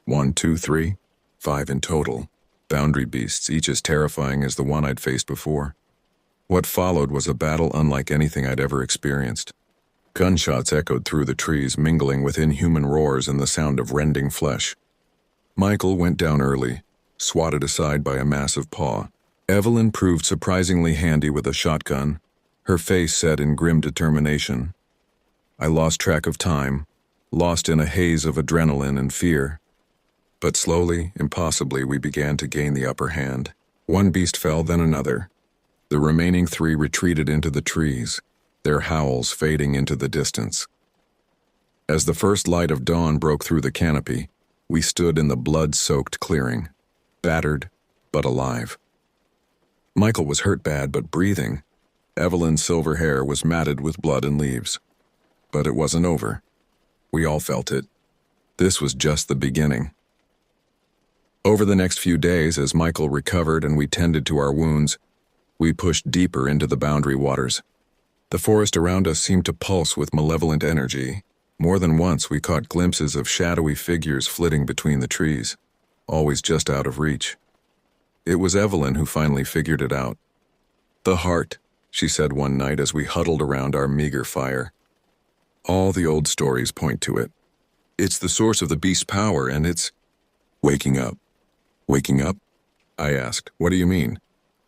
S1: 1, 2, 3, 5 in total, boundary beasts, each as terrifying as the one I'd faced before. What followed was a battle unlike anything I'd ever experienced. Gunshots echoed through the trees, mingling with inhuman roars and the sound of rending flesh. Michael went down early, swatted aside by a massive paw. Evelyn proved surprisingly handy with a shotgun, her face set in grim determination. I lost track of time, lost in a haze of adrenaline and fear. But slowly, impossibly, we began to gain the upper hand. One beast fell, then another. The remaining 3 retreated into the trees, their howls fading into the distance. As the first light of dawn broke through the canopy, we stood in the blood-soaked clearing, battered but alive. Michael was hurt bad but breathing. Evelyn's silver hair was matted with blood and leaves. But it wasn't over. We all felt it. This was just the beginning. Over the next few days, as Michael recovered and we tended to our wounds, we pushed deeper into the Boundary Waters. The forest around us seemed to pulse with malevolent energy. More than once we caught glimpses of shadowy figures flitting between the trees, always just out of reach. It was Evelyn who finally figured it out. "The heart," she said one night as we huddled around our meager fire. "All the old stories point to it. It's the source of the beast's power, and it's waking up." "Waking up?" I asked. "What do you mean?"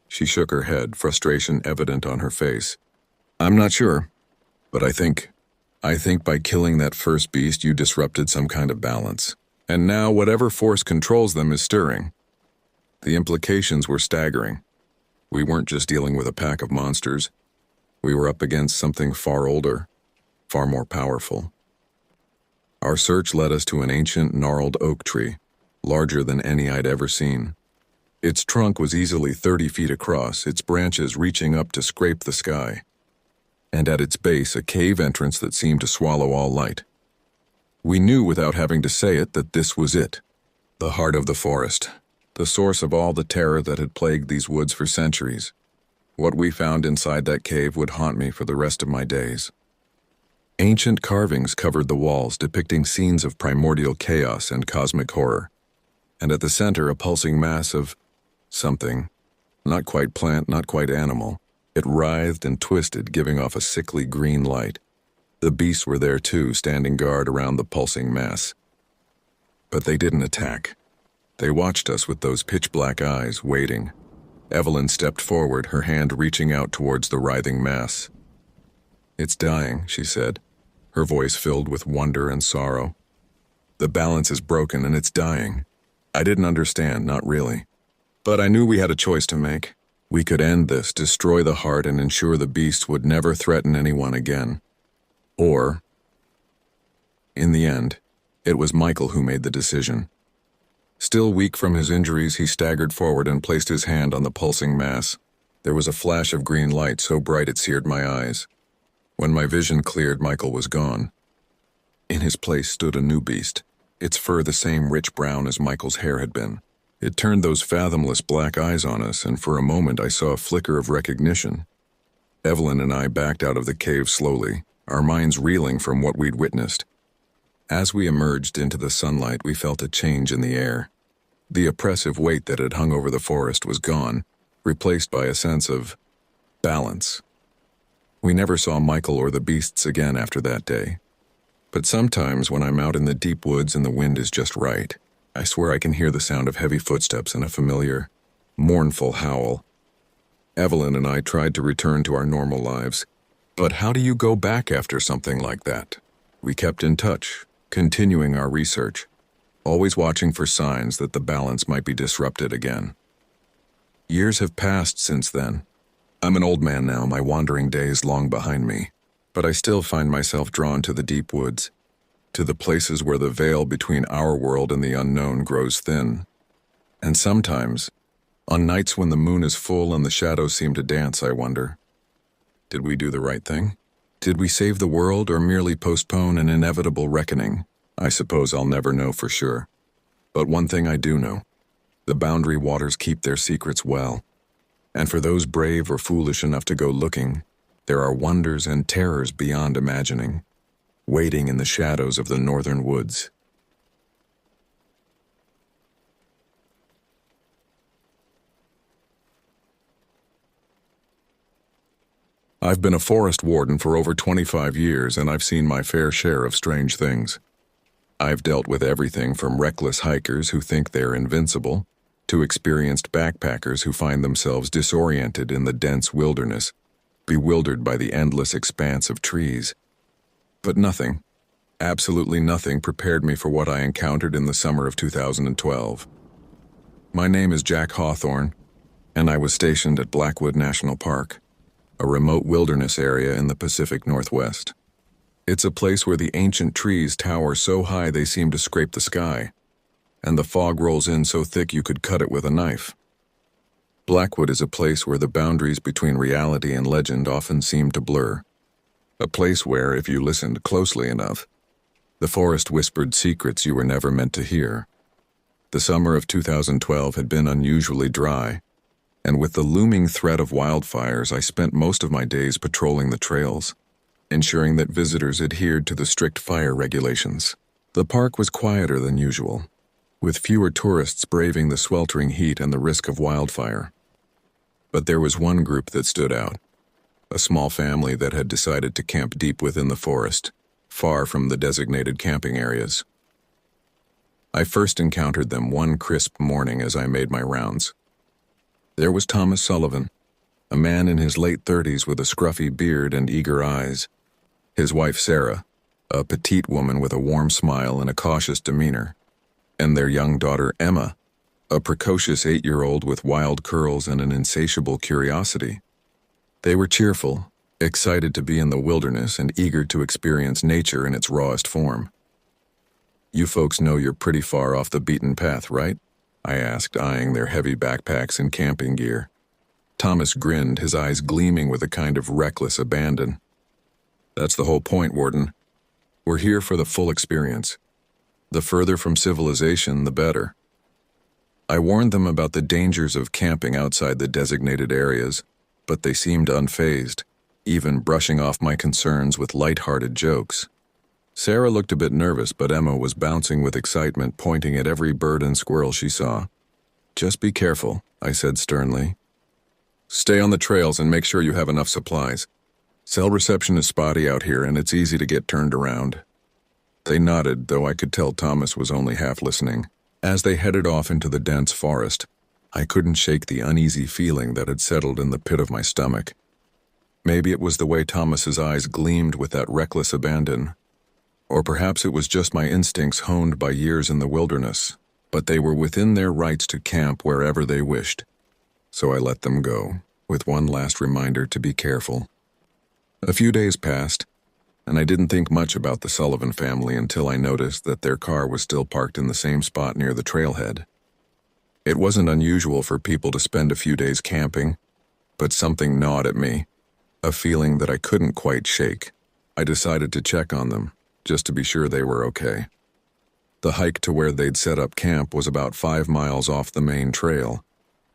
S1: She shook her head, frustration evident on her face. "I'm not sure, but I think by killing that first beast you disrupted some kind of balance. And now whatever force controls them is stirring." The implications were staggering. We weren't just dealing with a pack of monsters. We were up against something far older, far more powerful. Our search led us to an ancient, gnarled oak tree, larger than any I'd ever seen. Its trunk was easily 30 feet across, its branches reaching up to scrape the sky. And at its base, a cave entrance that seemed to swallow all light. We knew without having to say it that this was it, the heart of the forest, the source of all the terror that had plagued these woods for centuries. What we found inside that cave would haunt me for the rest of my days. Ancient carvings covered the walls, depicting scenes of primordial chaos and cosmic horror. And at the center, a pulsing mass of something, not quite plant, not quite animal. It writhed and twisted, giving off a sickly green light. The beasts were there too, standing guard around the pulsing mass. But they didn't attack. They watched us with those pitch-black eyes, waiting. Evelyn stepped forward, her hand reaching out towards the writhing mass. "It's dying," she said, her voice filled with wonder and sorrow. "The balance is broken and it's dying." I didn't understand, not really. But I knew we had a choice to make. We could end this, destroy the heart, and ensure the beast would never threaten anyone again. Or, in the end, it was Michael who made the decision. Still weak from his injuries, he staggered forward and placed his hand on the pulsing mass. There was a flash of green light so bright it seared my eyes. When my vision cleared, Michael was gone. In his place stood a new beast, its fur the same rich brown as Michael's hair had been. It turned those fathomless black eyes on us, and for a moment I saw a flicker of recognition. Evelyn and I backed out of the cave slowly, our minds reeling from what we'd witnessed. As we emerged into the sunlight, we felt a change in the air. The oppressive weight that had hung over the forest was gone, replaced by a sense of balance. We never saw Michael or the beasts again after that day. But sometimes when I'm out in the deep woods and the wind is just right, I swear I can hear the sound of heavy footsteps and a familiar, mournful howl. Evelyn and I tried to return to our normal lives. But how do you go back after something like that? We kept in touch, continuing our research, always watching for signs that the balance might be disrupted again. Years have passed since then. I'm an old man now, my wandering days long behind me, but I still find myself drawn to the deep woods, to the places where the veil between our world and the unknown grows thin. And sometimes, on nights when the moon is full and the shadows seem to dance, I wonder, did we do the right thing? Did we save the world or merely postpone an inevitable reckoning? I suppose I'll never know for sure. But one thing I do know, the boundary waters keep their secrets well. And for those brave or foolish enough to go looking, there are wonders and terrors beyond imagining, waiting in the shadows of the northern woods. I've been a forest warden for over 25 years, and I've seen my fair share of strange things. I've dealt with everything from reckless hikers who think they're invincible, to experienced backpackers who find themselves disoriented in the dense wilderness, bewildered by the endless expanse of trees. But nothing, absolutely nothing, prepared me for what I encountered in the summer of 2012. My name is Jack Hawthorne, and I was stationed at Blackwood National Park, a remote wilderness area in the Pacific Northwest. It's a place where the ancient trees tower so high they seem to scrape the sky, and the fog rolls in so thick you could cut it with a knife. Blackwood is a place where the boundaries between reality and legend often seem to blur. A place where, if you listened closely enough, the forest whispered secrets you were never meant to hear. The summer of 2012 had been unusually dry, and with the looming threat of wildfires, I spent most of my days patrolling the trails, ensuring that visitors adhered to the strict fire regulations. The park was quieter than usual, with fewer tourists braving the sweltering heat and the risk of wildfire. But there was one group that stood out, a small family that had decided to camp deep within the forest, far from the designated camping areas. I first encountered them one crisp morning as I made my rounds. There was Thomas Sullivan, a man in his late 30s with a scruffy beard and eager eyes. His wife Sarah, a petite woman with a warm smile and a cautious demeanor, and their young daughter Emma, a precocious 8-year-old with wild curls and an insatiable curiosity. They were cheerful, excited to be in the wilderness and eager to experience nature in its rawest form. "You folks know you're pretty far off the beaten path, right?" I asked, eyeing their heavy backpacks and camping gear. Thomas grinned, his eyes gleaming with a kind of reckless abandon. "That's the whole point, Warden. We're here for the full experience. The further from civilization, the better." I warned them about the dangers of camping outside the designated areas, but they seemed unfazed, even brushing off my concerns with light-hearted jokes. Sarah looked a bit nervous, but Emma was bouncing with excitement, pointing at every bird and squirrel she saw. "Just be careful," I said sternly. "Stay on the trails and make sure you have enough supplies. Cell reception is spotty out here, and it's easy to get turned around." They nodded, though I could tell Thomas was only half listening. As they headed off into the dense forest, I couldn't shake the uneasy feeling that had settled in the pit of my stomach. Maybe it was the way Thomas's eyes gleamed with that reckless abandon, or perhaps it was just my instincts honed by years in the wilderness, but they were within their rights to camp wherever they wished. So I let them go, with one last reminder to be careful. A few days passed, and I didn't think much about the Sullivan family until I noticed that their car was still parked in the same spot near the trailhead. It wasn't unusual for people to spend a few days camping, but something gnawed at me, a feeling that I couldn't quite shake. I decided to check on them, just to be sure they were okay. The hike to where they'd set up camp was about 5 miles off the main trail,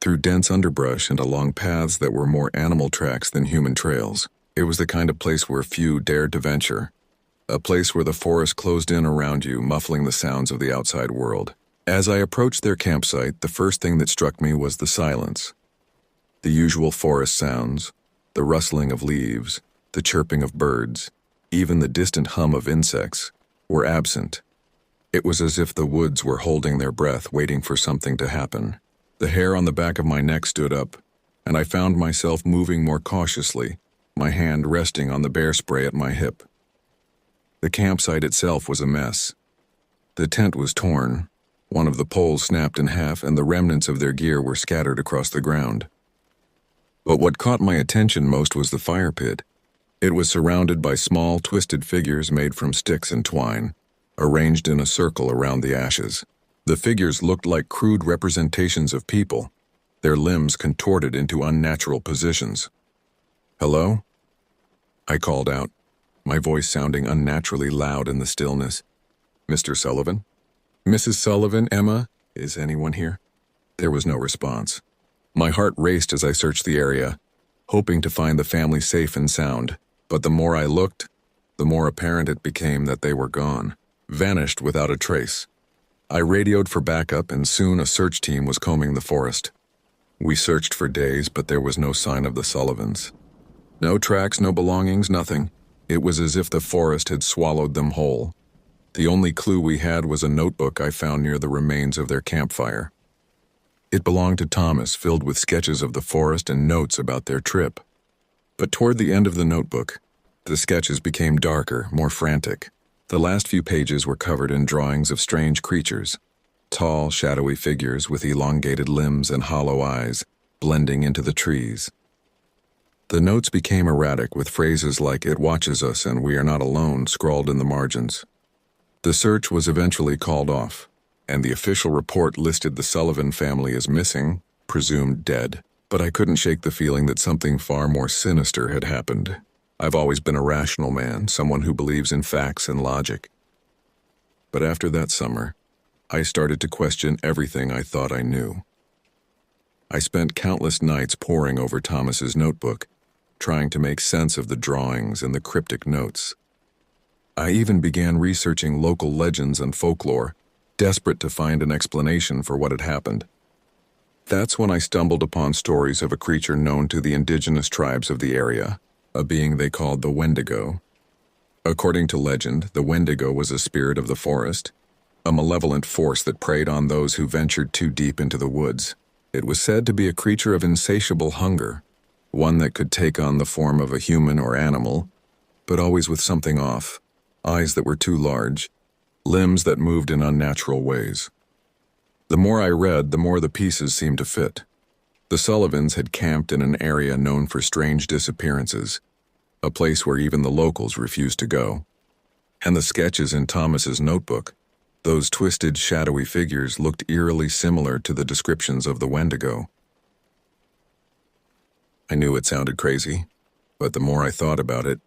S1: through dense underbrush and along paths that were more animal tracks than human trails. It was the kind of place where few dared to venture, a place where the forest closed in around you, muffling the sounds of the outside world. As I approached their campsite, the first thing that struck me was the silence. The usual forest sounds, the rustling of leaves, the chirping of birds, even the distant hum of insects, were absent. It was as if the woods were holding their breath, waiting for something to happen. The hair on the back of my neck stood up, and I found myself moving more cautiously, my hand resting on the bear spray at my hip. The campsite itself was a mess. The tent was torn, one of the poles snapped in half, and the remnants of their gear were scattered across the ground. But what caught my attention most was the fire pit. It was surrounded by small, twisted figures made from sticks and twine, arranged in a circle around the ashes. The figures looked like crude representations of people, their limbs contorted into unnatural positions. "Hello?" I called out, my voice sounding unnaturally loud in the stillness. "Mr. Sullivan? Mrs. Sullivan, Emma, is anyone here?" There was no response. My heart raced as I searched the area, hoping to find the family safe and sound, but the more I looked, the more apparent it became that they were gone, vanished without a trace. I radioed for backup, and soon a search team was combing the forest. We searched for days, but there was no sign of the Sullivans. No tracks, no belongings, nothing. It was as if the forest had swallowed them whole. The only clue we had was a notebook I found near the remains of their campfire. It belonged to Thomas, filled with sketches of the forest and notes about their trip. But toward the end of the notebook, the sketches became darker, more frantic. The last few pages were covered in drawings of strange creatures, tall, shadowy figures with elongated limbs and hollow eyes, blending into the trees. The notes became erratic, with phrases like "it watches us" and "we are not alone" scrawled in the margins. The search was eventually called off, and the official report listed the Sullivan family as missing, presumed dead. But I couldn't shake the feeling that something far more sinister had happened. I've always been a rational man, someone who believes in facts and logic. But after that summer, I started to question everything I thought I knew. I spent countless nights poring over Thomas's notebook, trying to make sense of the drawings and the cryptic notes. I even began researching local legends and folklore, desperate to find an explanation for what had happened. That's when I stumbled upon stories of a creature known to the indigenous tribes of the area, a being they called the Wendigo. According to legend, the Wendigo was a spirit of the forest, a malevolent force that preyed on those who ventured too deep into the woods. It was said to be a creature of insatiable hunger, one that could take on the form of a human or animal, but always with something off: eyes that were too large, limbs that moved in unnatural ways. The more I read, the more the pieces seemed to fit. The Sullivans had camped in an area known for strange disappearances, a place where even the locals refused to go. And the sketches in Thomas's notebook, those twisted, shadowy figures, looked eerily similar to the descriptions of the Wendigo. I knew it sounded crazy, but the more I thought about it,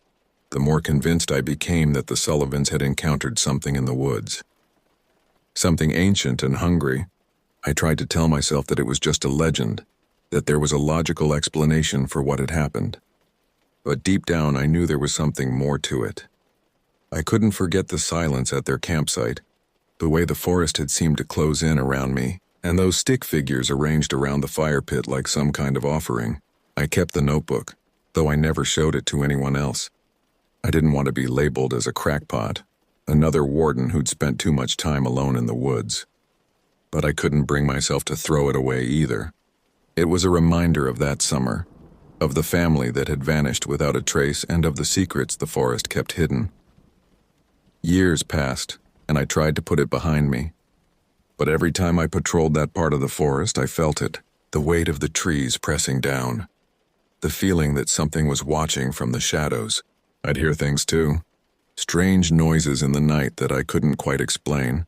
S1: the more convinced I became that the Sullivans had encountered something in the woods. Something ancient and hungry. I tried to tell myself that it was just a legend, that there was a logical explanation for what had happened. But deep down, I knew there was something more to it. I couldn't forget the silence at their campsite, the way the forest had seemed to close in around me, and those stick figures arranged around the fire pit like some kind of offering. I kept the notebook, though I never showed it to anyone else. I didn't want to be labeled as a crackpot, another warden who'd spent too much time alone in the woods. But I couldn't bring myself to throw it away either. It was a reminder of that summer, of the family that had vanished without a trace, and of the secrets the forest kept hidden. Years passed, and I tried to put it behind me. But every time I patrolled that part of the forest, I felt it, the weight of the trees pressing down, the feeling that something was watching from the shadows. I'd hear things too. Strange noises in the night that I couldn't quite explain,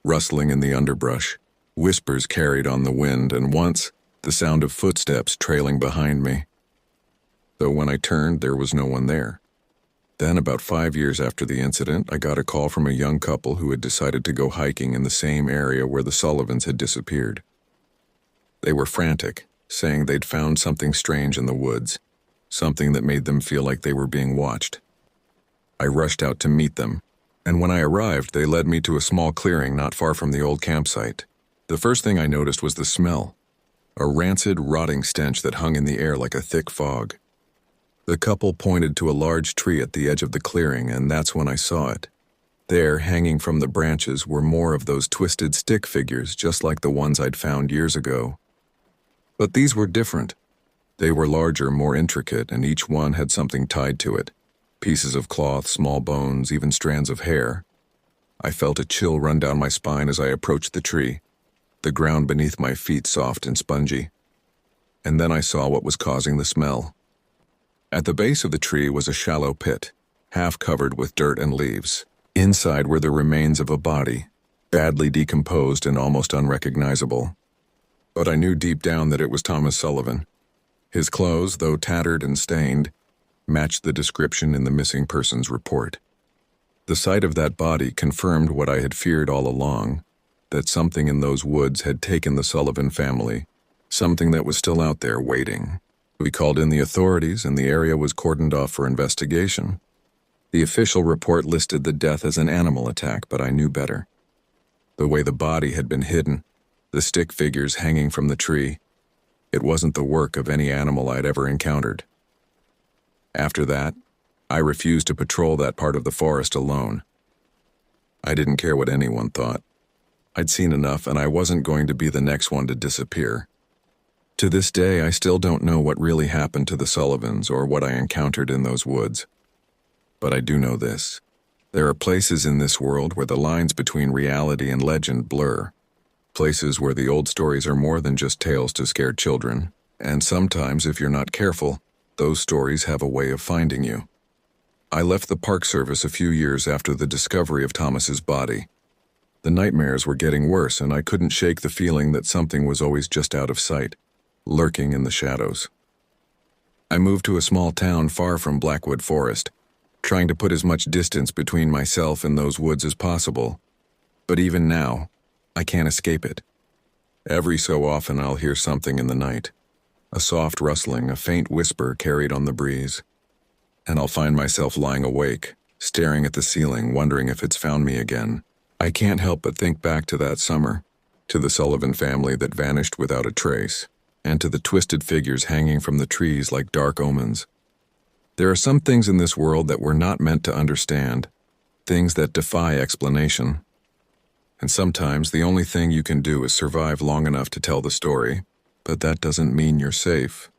S1: rustling in the underbrush, whispers carried on the wind, and once, the sound of footsteps trailing behind me. Though when I turned, there was no one there. Then, about 5 years after the incident, I got a call from a young couple who had decided to go hiking in the same area where the Sullivans had disappeared. They were frantic, saying they'd found something strange in the woods, something that made them feel like they were being watched. I rushed out to meet them, and when I arrived, they led me to a small clearing not far from the old campsite. The first thing I noticed was the smell, a rancid, rotting stench that hung in the air like a thick fog. The couple pointed to a large tree at the edge of the clearing, and that's when I saw it. There, hanging from the branches, were more of those twisted stick figures, just like the ones I'd found years ago. But these were different. They were larger, more intricate, and each one had something tied to it. Pieces of cloth, small bones, even strands of hair. I felt a chill run down my spine as I approached the tree, the ground beneath my feet soft and spongy. And then I saw what was causing the smell. At the base of the tree was a shallow pit, half covered with dirt and leaves. Inside were the remains of a body, badly decomposed and almost unrecognizable. But I knew deep down that it was Thomas Sullivan. His clothes, though tattered and stained, matched the description in the missing persons report. The sight of that body confirmed what I had feared all along, that something in those woods had taken the Sullivan family, something that was still out there waiting. We called in the authorities and the area was cordoned off for investigation. The official report listed the death as an animal attack, but I knew better. The way the body had been hidden, the stick figures hanging from the tree, it wasn't the work of any animal I'd ever encountered. After that, I refused to patrol that part of the forest alone. I didn't care what anyone thought. I'd seen enough, and I wasn't going to be the next one to disappear. To this day, I still don't know what really happened to the Sullivans or what I encountered in those woods. But I do know this. There are places in this world where the lines between reality and legend blur. Places where the old stories are more than just tales to scare children, and sometimes, if you're not careful, those stories have a way of finding you. I left the Park Service a few years after the discovery of Thomas's body. The nightmares were getting worse, and I couldn't shake the feeling that something was always just out of sight, lurking in the shadows. I moved to a small town far from Blackwood Forest, trying to put as much distance between myself and those woods as possible. But even now, I can't escape it. Every so often I'll hear something in the night, a soft rustling, a faint whisper carried on the breeze, and I'll find myself lying awake, staring at the ceiling, wondering if it's found me again. I can't help but think back to that summer, to the Sullivan family that vanished without a trace, and to the twisted figures hanging from the trees like dark omens. There are some things in this world that we're not meant to understand, things that defy explanation. And sometimes the only thing you can do is survive long enough to tell the story, but that doesn't mean you're safe,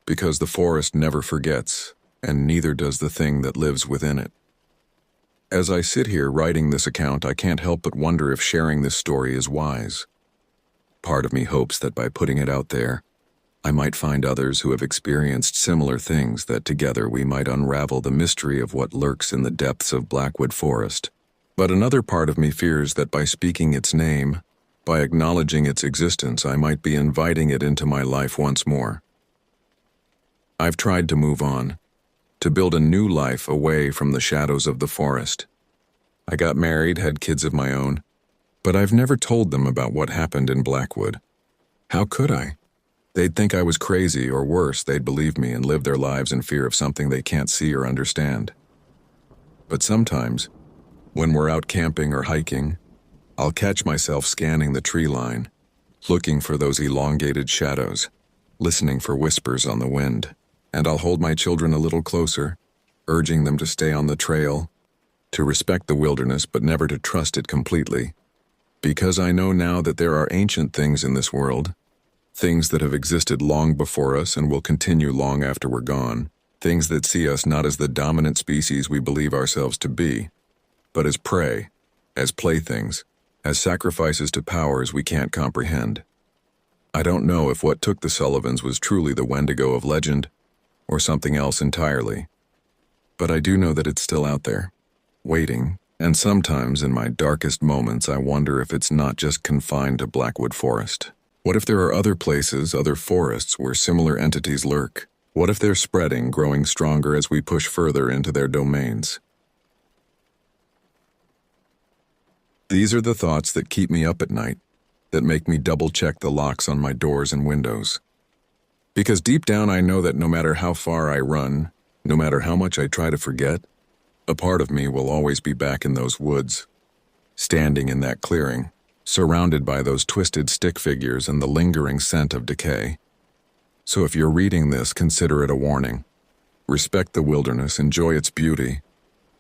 S1: because the forest never forgets, and neither does the thing that lives within it. As I sit here writing this account, I can't help but wonder if sharing this story is wise. Part of me hopes that by putting it out there, I might find others who have experienced similar things, that together we might unravel the mystery of what lurks in the depths of Blackwood Forest. But another part of me fears that by speaking its name, by acknowledging its existence, I might be inviting it into my life once more. I've tried to move on, to build a new life away from the shadows of the forest. I got married, had kids of my own, but I've never told them about what happened in Blackwood. How could I? They'd think I was crazy, or worse, they'd believe me and live their lives in fear of something they can't see or understand. But sometimes, when we're out camping or hiking, I'll catch myself scanning the tree line, looking for those elongated shadows, listening for whispers on the wind, and I'll hold my children a little closer, urging them to stay on the trail, to respect the wilderness but never to trust it completely, because I know now that there are ancient things in this world, things that have existed long before us and will continue long after we're gone, things that see us not as the dominant species we believe ourselves to be, but as prey, as playthings, as sacrifices to powers we can't comprehend. I don't know if what took the Sullivans was truly the Wendigo of legend, or something else entirely. But I do know that it's still out there, waiting, and sometimes in my darkest moments I wonder if it's not just confined to Blackwood Forest. What if there are other places, other forests where similar entities lurk? What if they're spreading, growing stronger as we push further into their domains? These are the thoughts that keep me up at night, that make me double-check the locks on my doors and windows. Because deep down I know that no matter how far I run, no matter how much I try to forget, a part of me will always be back in those woods, standing in that clearing, surrounded by those twisted stick figures and the lingering scent of decay. So if you're reading this, consider it a warning. Respect the wilderness, enjoy its beauty,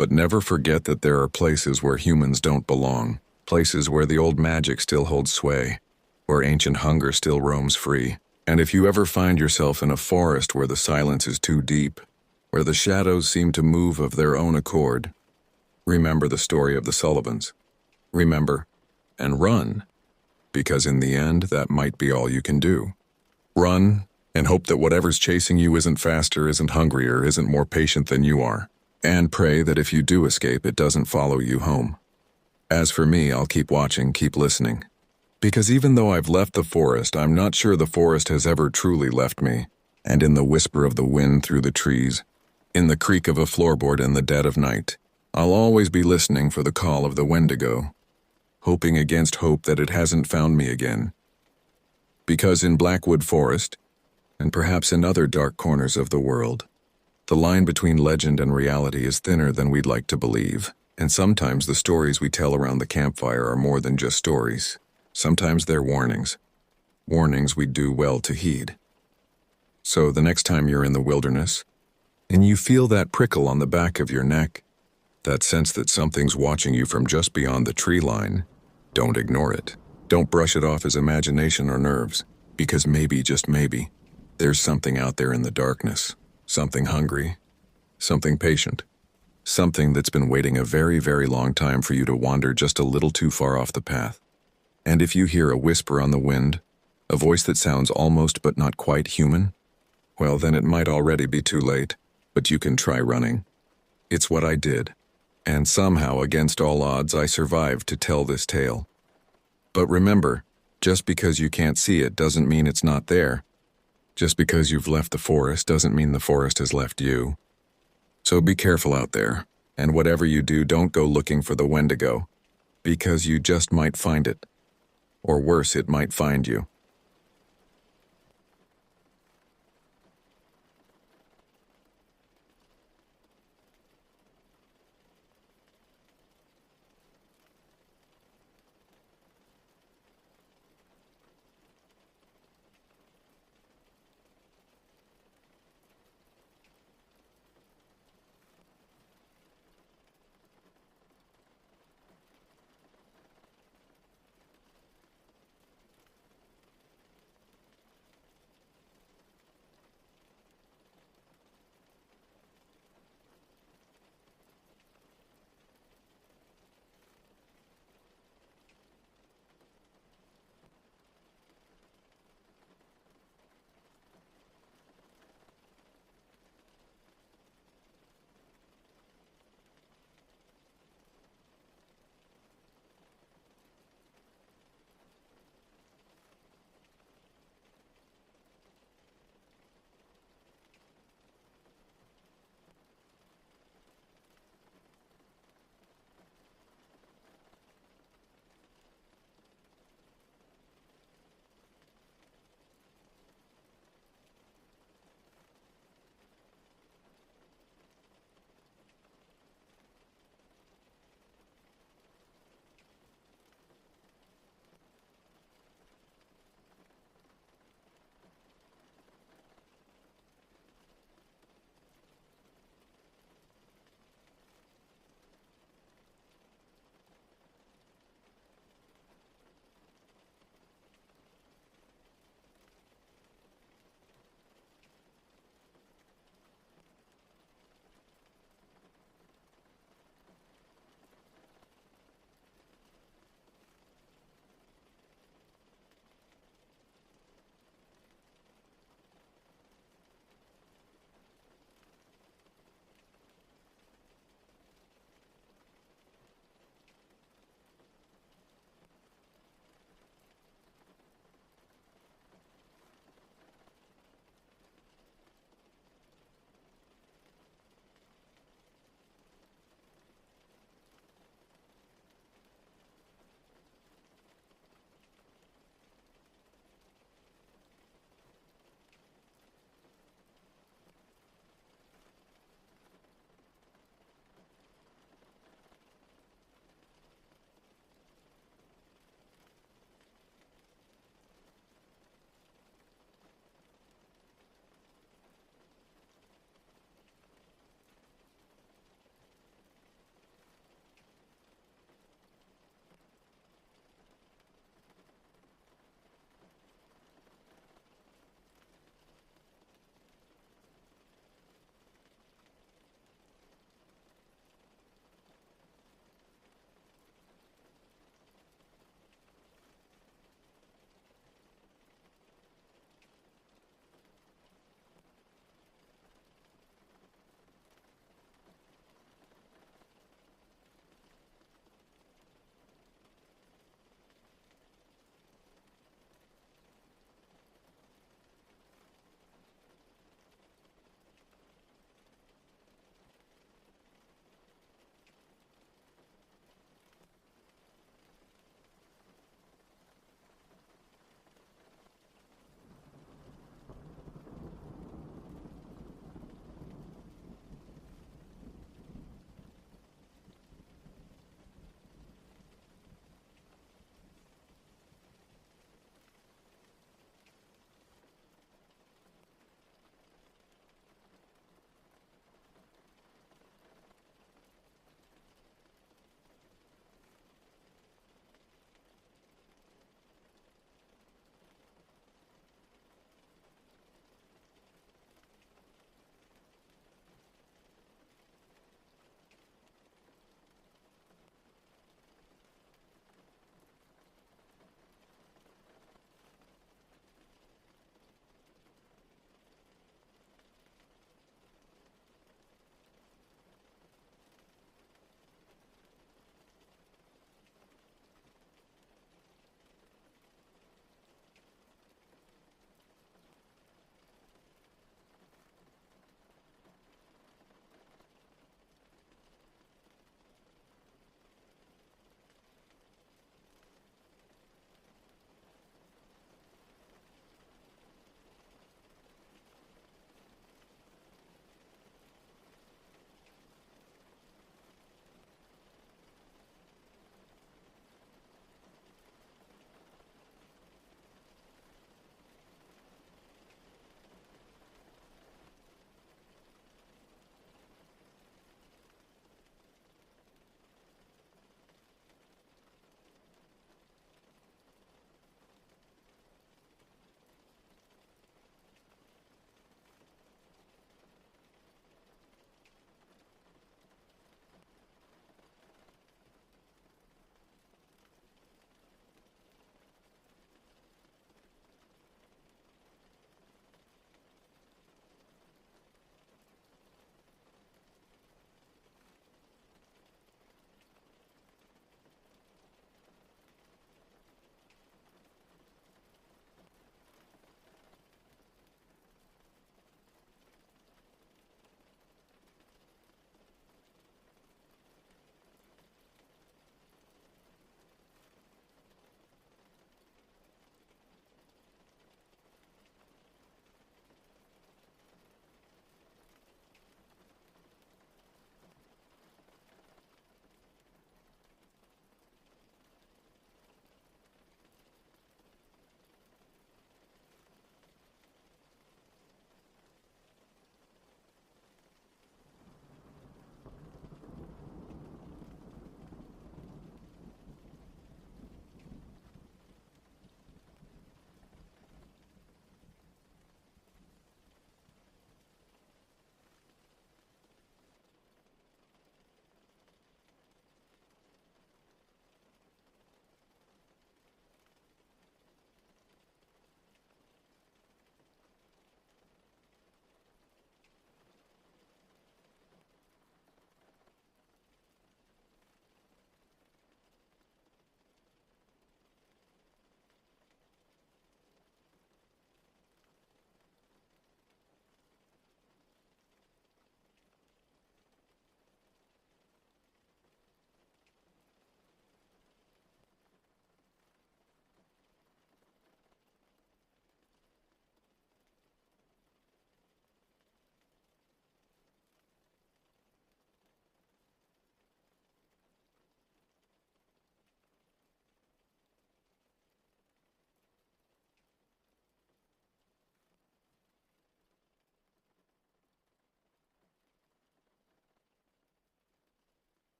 S1: But never forget that there are places where humans don't belong, places where the old magic still holds sway, where ancient hunger still roams free. And if you ever find yourself in a forest where the silence is too deep, where the shadows seem to move of their own accord, remember the story of the Sullivans. Remember, and run, because in the end, that might be all you can do. Run, and hope that whatever's chasing you isn't faster, isn't hungrier, isn't more patient than you are. And pray that if you do escape, it doesn't follow you home. As for me, I'll keep watching, keep listening. Because even though I've left the forest, I'm not sure the forest has ever truly left me. And in the whisper of the wind through the trees, in the creak of a floorboard in the dead of night, I'll always be listening for the call of the Wendigo, hoping against hope that it hasn't found me again. Because in Blackwood Forest, and perhaps in other dark corners of the world, the line between legend and reality is thinner than we'd like to believe, and sometimes the stories we tell around the campfire are more than just stories. Sometimes they're warnings. Warnings we'd do well to heed. So the next time you're in the wilderness, and you feel that prickle on the back of your neck, that sense that something's watching you from just beyond the tree line, don't ignore it. Don't brush it off as imagination or nerves, because maybe, just maybe, there's something out there in the darkness. Something hungry, something patient, something that's been waiting a very, very long time for you to wander just a little too far off the path. And if you hear a whisper on the wind, a voice that sounds almost but not quite human, well, then it might already be too late, but you can try running. It's what I did, and somehow, against all odds, I survived to tell this tale. But remember, just because you can't see it doesn't mean it's not there. Just because you've left the forest doesn't mean the forest has left you. So be careful out there, and whatever you do, don't go looking for the Wendigo, because you just might find it. Or worse, it might find you.